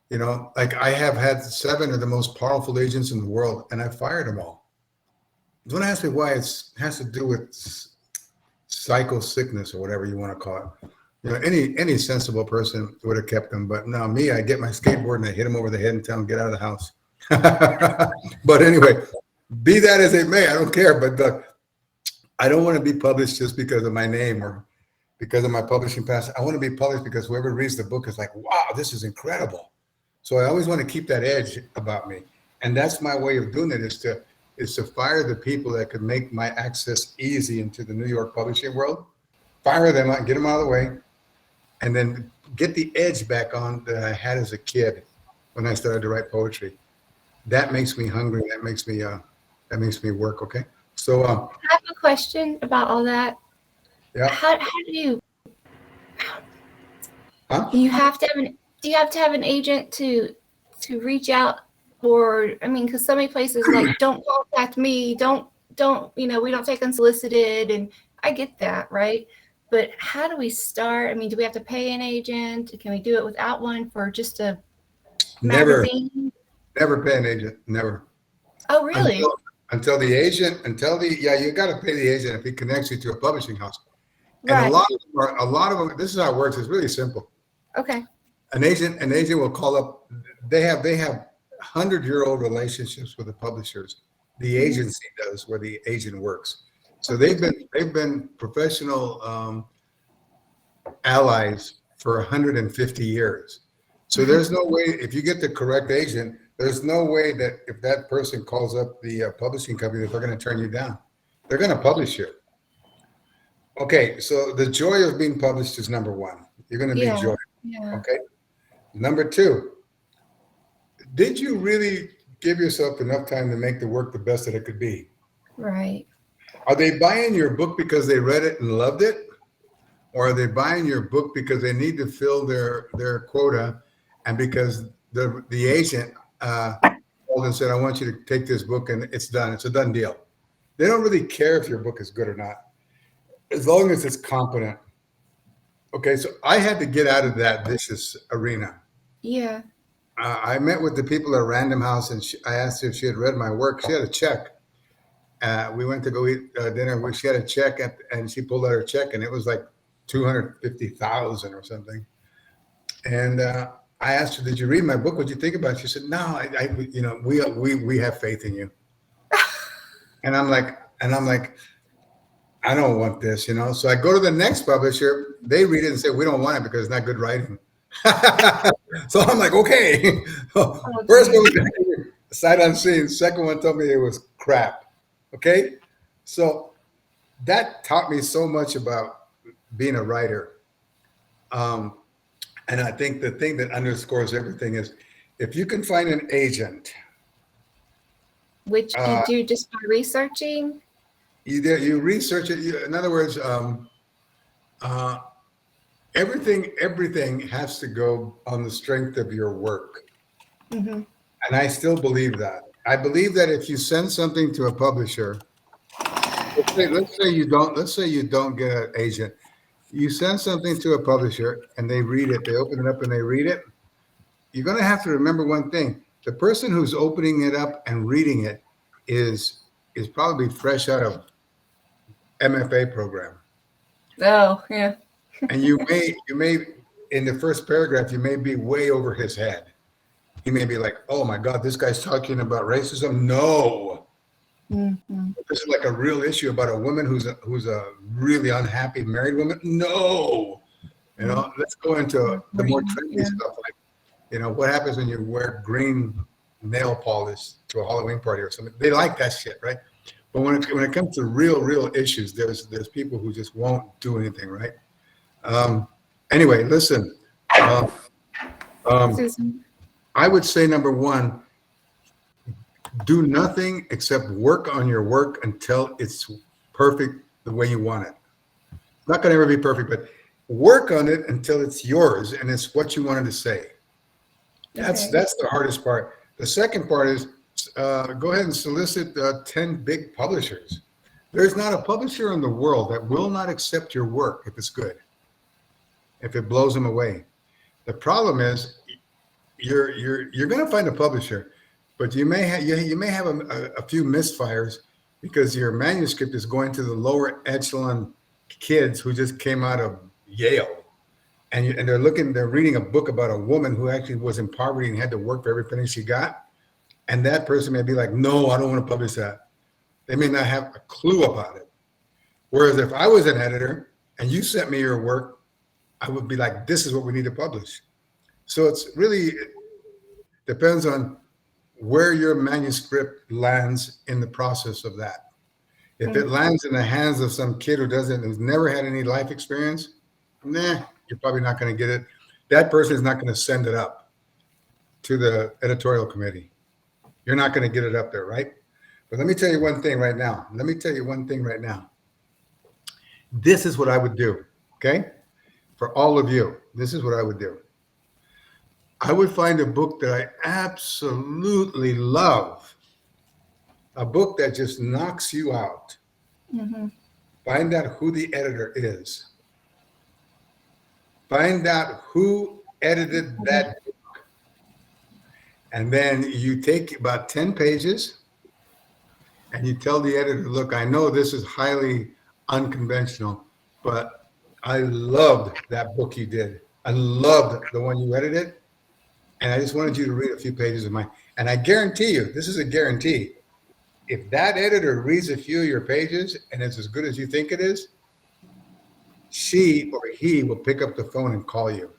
You know, like I have had 7 of the most powerful agents in the world and I fired them all. Don't ask me why. It has to do with psycho sickness or whatever you want to call it. You know, any sensible person would have kept them, but no, me, I get my skateboard and I hit him over the head and tell him, get out of the house. But anyway, be that as it may, I don't care. But I don't want to be published just because of my name or because of my publishing past. I want to be published because whoever reads the book is like, wow, this is incredible. So I always want to keep that edge about me. And that's my way of doing it, is to fire the people that could make my access easy into the New York publishing world, fire them out, get them out of the way, and then get the edge back on that I had as a kid when I started to write poetry. That makes me hungry. That makes me work. Okay. So,
I have a question about all that.
yeah.
How do you
Huh?
do you have to have an agent to reach out, or I mean, because so many places like don't contact me, don't we don't take unsolicited, and I get that, right? But how do we start? I mean, do we have to pay an agent? Can we do it without one for just a
Never,
magazine?
never pay an agent. Never.
Oh, really?
Until you got to pay the agent if he connects you to a publishing house. And
Right.
a lot of them, this is how it works. It's really simple.
Okay.
An agent will call up. They have 100-year-old relationships with the publishers. The agency does where the agent works. So they've been professional allies for 150 years. So there's no way, if you get the correct agent, there's no way that if that person calls up the publishing company that they're going to turn you down. They're going to publish you. Okay, so the joy of being published is number one. You're going to
Yeah.
be joy.
Yeah.
Okay. Number two, did you really give yourself enough time to make the work the best that it could be?
Right.
Are they buying your book because they read it and loved it? Or are they buying your book because they need to fill their quota, and because the agent called and said, I want you to take this book and it's done. It's a done deal. They don't really care if your book is good or not, as long as it's competent. Okay, so I had to get out of that vicious arena.
Yeah.
I met with the people at Random House, and I asked her if she had read my work. She had a check. We went to go eat dinner. She had a check, and she pulled out her check, and it was like $250,000 or something. And I asked her, "Did you read my book? What'd you think about it?" She said, "No, we have faith in you." And I'm like, I don't want this, So I go to the next publisher. They read it and say, "We don't want it because it's not good writing." So I'm like, okay. First one was sight unseen. Second one told me it was crap. Okay. So that taught me so much about being a writer. And I think the thing that underscores everything is if you can find an agent.
Which you do just by researching?
You research it. In other words, everything has to go on the strength of your work.
Mm-hmm.
And I still believe that. I believe that if you send something to a publisher, let's say you don't get an agent. You send something to a publisher and they read it, they open it up and they read it. You're going to have to remember one thing. The person who's opening it up and reading it is probably fresh out of MFA program.
Oh, yeah.
And you may in the first paragraph, you may be way over his head. He may be like, "Oh my God, this guy's talking about racism." No,
Mm-hmm.
this is like a real issue about a woman who's a really unhappy married woman. No, let's go into the more trendy stuff, like what happens when you wear green nail polish to a Halloween party or something. They like that shit, right? But when it comes to real issues, there's people who just won't do anything, right? Anyway, listen.
Susan.
I would say number one, do nothing except work on your work until it's perfect the way you want it. It's not going to ever be perfect, but work on it until it's yours and it's what you wanted to say. That's the hardest part. The second part is go ahead and solicit 10 big publishers. There's not a publisher in the world that will not accept your work if it's good, if it blows them away. The problem is you're going to find a publisher, but you may have a few misfires because your manuscript is going to the lower echelon kids who just came out of Yale, and they're reading a book about a woman who actually was in poverty and had to work for every penny she got, and that person may be like, "No, I don't want to publish that." They may not have a clue about it. Whereas if I was an editor and you sent me your work, I would be like, "This is what we need to publish." So it's really depends on where your manuscript lands in the process of that. If it lands in the hands of some kid who's never had any life experience, nah, you're probably not going to get it. That person is not going to send it up to the editorial committee. You're not going to get it up there, right? But let me tell you one thing right now. This is what I would do, okay? For all of you, this is what I would do. I would find a book that I absolutely love, a book that just knocks you out.
Mm-hmm.
Find out who the editor is. Find out who edited that book. And then you take about 10 pages and you tell the editor, look, I know this is highly unconventional, but I loved that book you did. I loved the one you edited. And I just wanted you to read a few pages of mine. And I guarantee you, this is a guarantee. If that editor reads a few of your pages and it's as good as you think it is, she or he will pick up the phone and call you.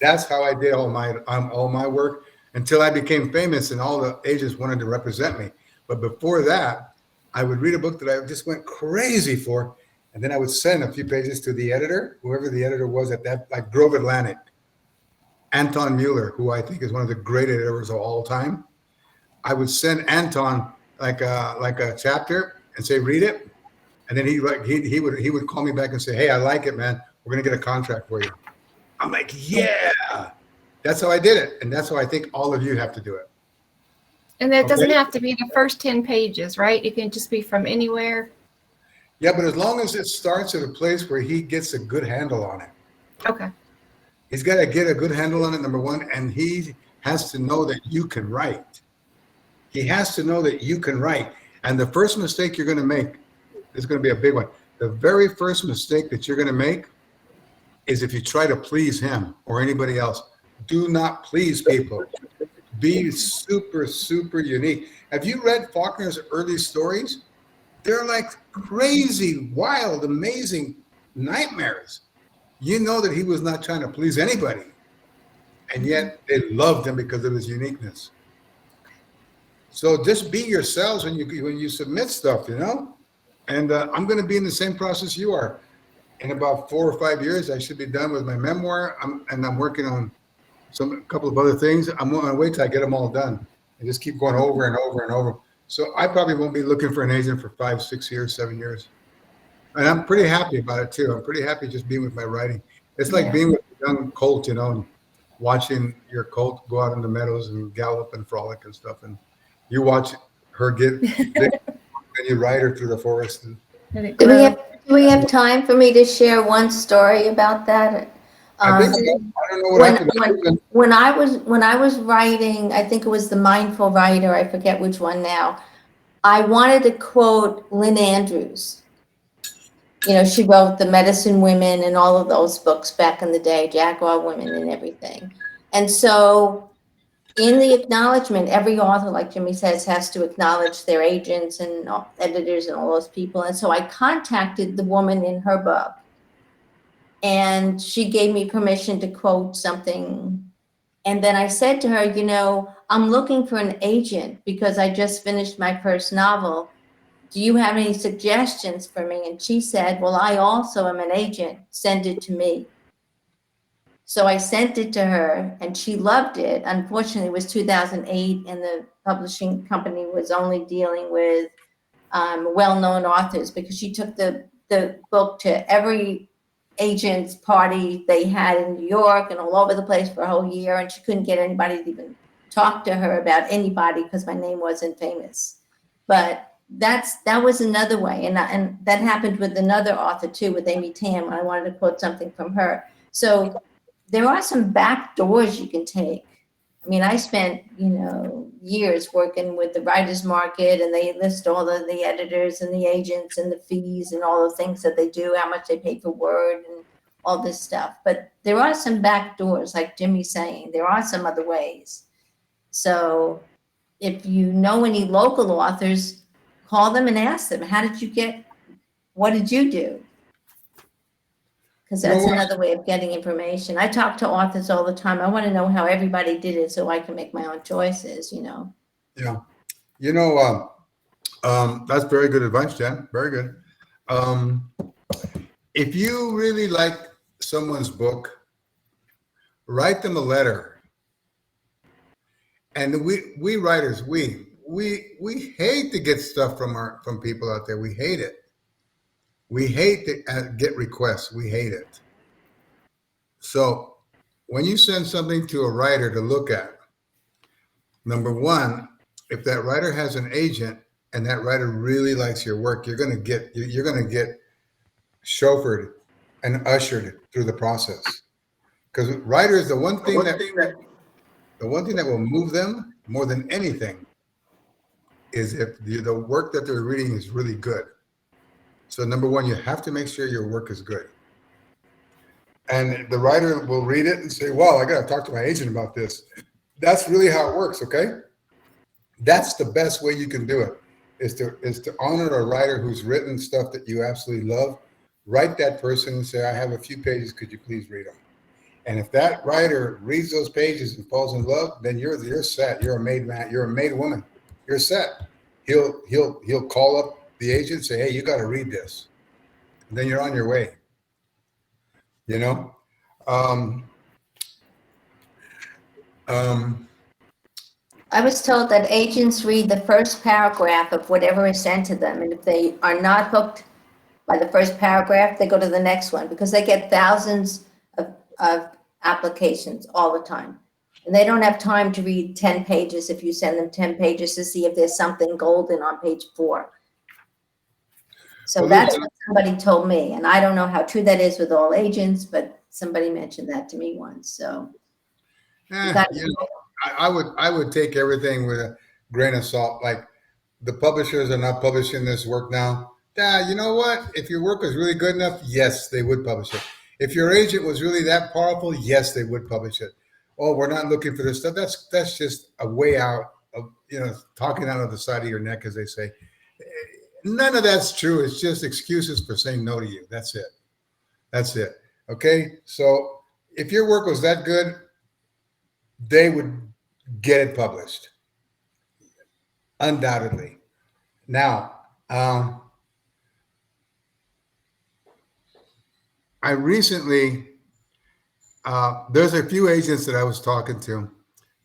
That's how I did all my work until I became famous and all the agents wanted to represent me. But before that, I would read a book that I just went crazy for, and then I would send a few pages to the editor, whoever the editor was at that, like Grove Atlantic, Anton Mueller, who I think is one of the great editors of all time. I would send Anton like a chapter and say, read it. And then he would call me back and say, hey, I like it, man. We're going to get a contract for you. I'm like, yeah, that's how I did it. And that's how I think all of you have to do it.
And that doesn't
Okay.
have to be the first 10 pages, right? It can just be from anywhere.
Yeah, but as long as it starts at a place where he gets a good handle on it.
Okay.
He's got to get a good handle on it, number one, and he has to know that you can write. He has to know that you can write. And the first mistake you're going to make is going to be a big one. The very first mistake that you're going to make is if you try to please him or anybody else. Do not please people. Be super, super unique. Have you read Faulkner's early stories? They're like crazy, wild, amazing nightmares. You know that he was not trying to please anybody. And yet they loved him because of his uniqueness. So just be yourselves when you submit stuff, you know? And I'm going to be in the same process you are. In about 4 or 5 years, I should be done with my memoir. I'm working on a couple of other things. I'm going to wait till I get them all done and just keep going over and over and over. So I probably won't be looking for an agent for 5, 6 years, 7 years. And I'm pretty happy about it too. I'm pretty happy just being with my writing. It's like being with a young colt, you know, and watching your colt go out in the meadows and gallop and frolic and stuff. And you watch her get big and you ride her through the forest. And
Let it
Do
grow.
we have time for me to share one story about that?
I think I don't know what happened.
When I was writing, I think it was The Mindful Writer, I forget which one now, I wanted to quote Lynn Andrews. You know, she wrote The Medicine Women and all of those books back in the day, Jaguar Women and everything. And so in the acknowledgement, every author, like Jimmy says, has to acknowledge their agents and editors and all those people. And so I contacted the woman in her book, and she gave me permission to quote something. And then I said to her, you know, I'm looking for an agent because I just finished my first novel. Do you have any suggestions for me? And she said, well, I also am an agent. Send it to me. So I sent it to her and she loved it. Unfortunately, it was 2008 and the publishing company was only dealing with well-known authors because she took the book to every agent's party they had in New York and all over the place for a whole year. And she couldn't get anybody to even talk to her about anybody because my name wasn't famous. But that was another way. And that happened with another author too, with Amy Tam. I wanted to quote something from her. So there are some back doors you can take. I mean, I spent, you know, years working with the writers market, and they list all of the editors and the agents and the fees and all the things that they do, how much they pay per word and all this stuff. But there are some back doors, like Jimmy's saying, there are some other ways. So if you know any local authors, call them and ask them, what did you do? because
You know
that's
what?
another way of getting information. I talk to authors all the time. I want to know how everybody did it so I can make my own choices, you know.
Yeah. You know, that's very good advice, Jen. Very good. Um, if you really like someone's book, write them a letter. And we writers, we hate to get stuff from people out there. We hate it. We hate to get requests. We hate it. So when you send something to a writer to look at, number one, if that writer has an agent and that writer really likes your work, you're gonna get chauffeured and ushered through the process. Because writers, the one thing that will move them more than anything is if the work that they're reading is really good. So number one, you have to make sure your work is good. And the writer will read it and say, "Well, I got to talk to my agent about this." That's really how it works, okay? That's the best way you can do it, is to honor a writer who's written stuff that you absolutely love. Write that person and say, "I have a few pages. Could you please read them?" And if that writer reads those pages and falls in love, then you're set. You're a made man. You're a made woman. You're set. He'll call up the agent and say, "Hey, you got to read this." And then you're on your way. You know.
I was told that agents read the first paragraph of whatever is sent to them, and if they are not hooked by the first paragraph, they go to the next one, because they get thousands of applications all the time. And they don't have time to read 10 pages if you send them 10 pages to see if there's something golden on page 4. So
Well,
that's what somebody told me, and I don't know how true that is with all agents, but somebody mentioned that to me once, so.
I would take everything with a grain of salt. Like, the publishers are not publishing this work now. Yeah, you know what? If your work is really good enough, yes, they would publish it. If your agent was really that powerful, yes, they would publish it. Oh, we're not looking for this stuff. That's just a way out of, talking out of the side of your neck, as they say. None of that's true. It's just excuses for saying no to you. That's it. That's it. Okay. So if your work was that good, they would get it published. Undoubtedly. Now, I recently, there's a few agents that I was talking to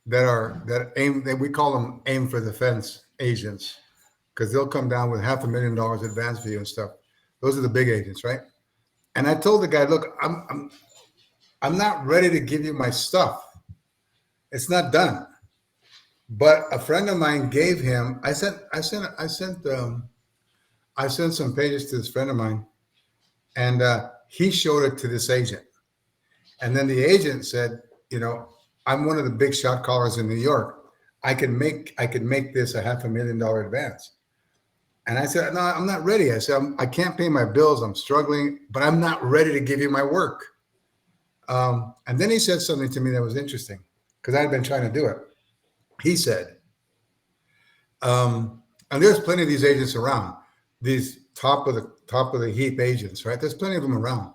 that we call them aim for the fence agents, because they'll come down with $500,000 advance fee and stuff. Those are the big agents, right? And I told the guy, "Look, I'm not ready to give you my stuff. It's not done." But a friend of mine gave him. I sent some pages to this friend of mine, and he showed it to this agent. And then the agent said, "I'm one of the big shot callers in New York. I can make this a $500,000 advance." And I said, "No, I'm not ready." I said, "I can't pay my bills. I'm struggling, but I'm not ready to give you my work." And then he said something to me that was interesting, because I had been trying to do it. He said, and there's plenty of these agents around, these top of the heap agents, right? There's plenty of them around.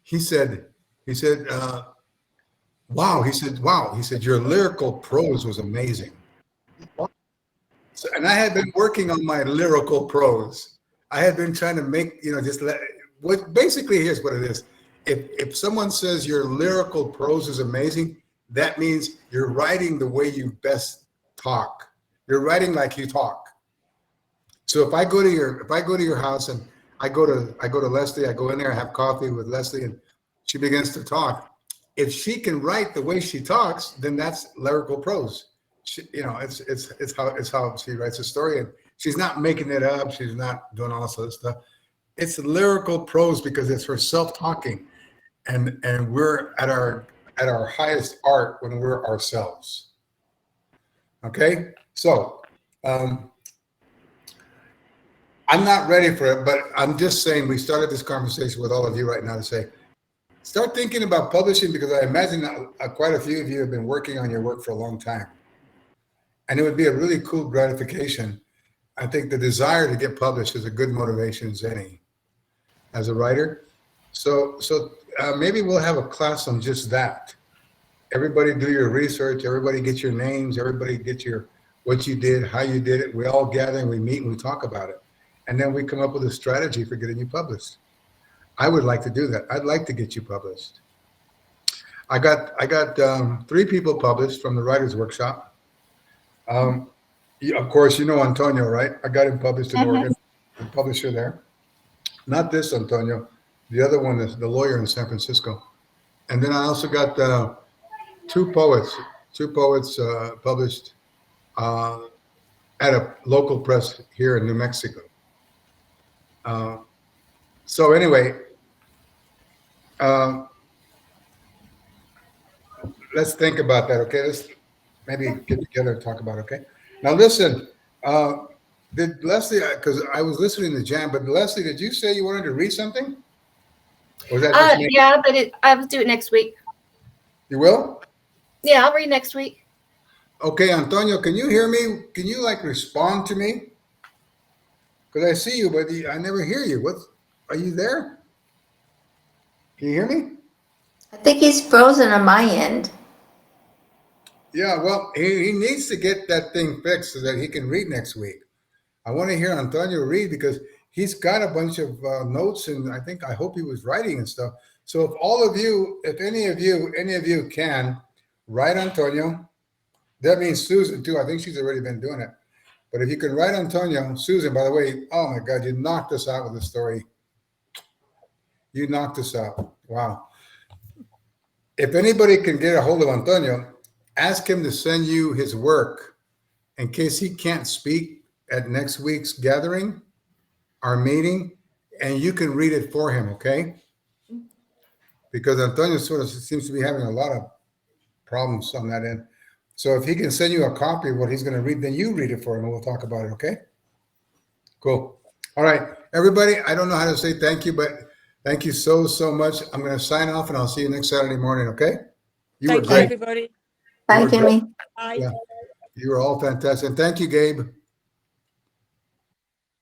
He said, "Wow." He said, "Your lyrical prose was amazing." So, and I had been working on my lyrical prose. I had been trying to make, basically, here's what it is. If someone says your lyrical prose is amazing, that means you're writing the way you best talk. You're writing like you talk. So if I go to your house and I go to Leslie, I go in there, I have coffee with Leslie, and she begins to talk. If she can write the way she talks, then that's lyrical prose. It's how she writes a story, and she's not making it up. She's not doing all this other stuff. It's lyrical prose because it's herself talking, and we're at our highest art when we're ourselves. Okay, so I'm not ready for it, but I'm just saying, we started this conversation with all of you right now to say, start thinking about publishing, because I imagine quite a few of you have been working on your work for a long time. And it would be a really cool gratification. I think the desire to get published is a good motivation as any. As a writer, So maybe we'll have a class on just that. Everybody do your research. Everybody get your names. Everybody get your what you did, how you did it. We all gather and we meet and we talk about it, and then we come up with a strategy for getting you published. I would like to do that. I'd like to get you published. I got 3 people published from the Writers Workshop. Of course, you know Antonio, right? I got him published in Oregon, the publisher there. Not this Antonio, the other one is the lawyer in San Francisco. And then I also got 2 poets published at a local press here in New Mexico. So anyway, let's think about that, okay? Let's maybe get together and talk about it, okay? Now listen, did Leslie, because I was listening to Jan, but Leslie, did you say you wanted to read something? Or was that just me?
Yeah, but I'll do it next week.
You will?
Yeah, I'll read next week.
Okay, Antonio, can you hear me? Can you like respond to me? Because I see you, but I never hear you. Are you there? Can you hear me?
I think he's frozen on my end.
Yeah, well, he needs to get that thing fixed so that he can read next week. I want to hear Antonio read because he's got a bunch of notes, and I hope he was writing and stuff. So if all of you, if any of you can write Antonio, that means Susan too. I think she's already been doing it. But if you can write Antonio, Susan, by the way, oh my God, you knocked us out with the story. You knocked us out. Wow. If anybody can get a hold of Antonio, ask him to send you his work in case he can't speak at next week's gathering, our meeting, and you can read it for him, okay? Because Antonio sort of seems to be having a lot of problems on that end. So if he can send you a copy of what he's going to read, then you read it for him and we'll talk about it, okay? Cool. All right, everybody, I don't know how to say thank you, but thank you so much. I'm going to sign off and I'll see you next Saturday morning, okay? You were
Thank you,
great.
everybody.
Bye,
were great.
Jimmy.
Bye.
Yeah. You were all fantastic. And thank you, Gabe.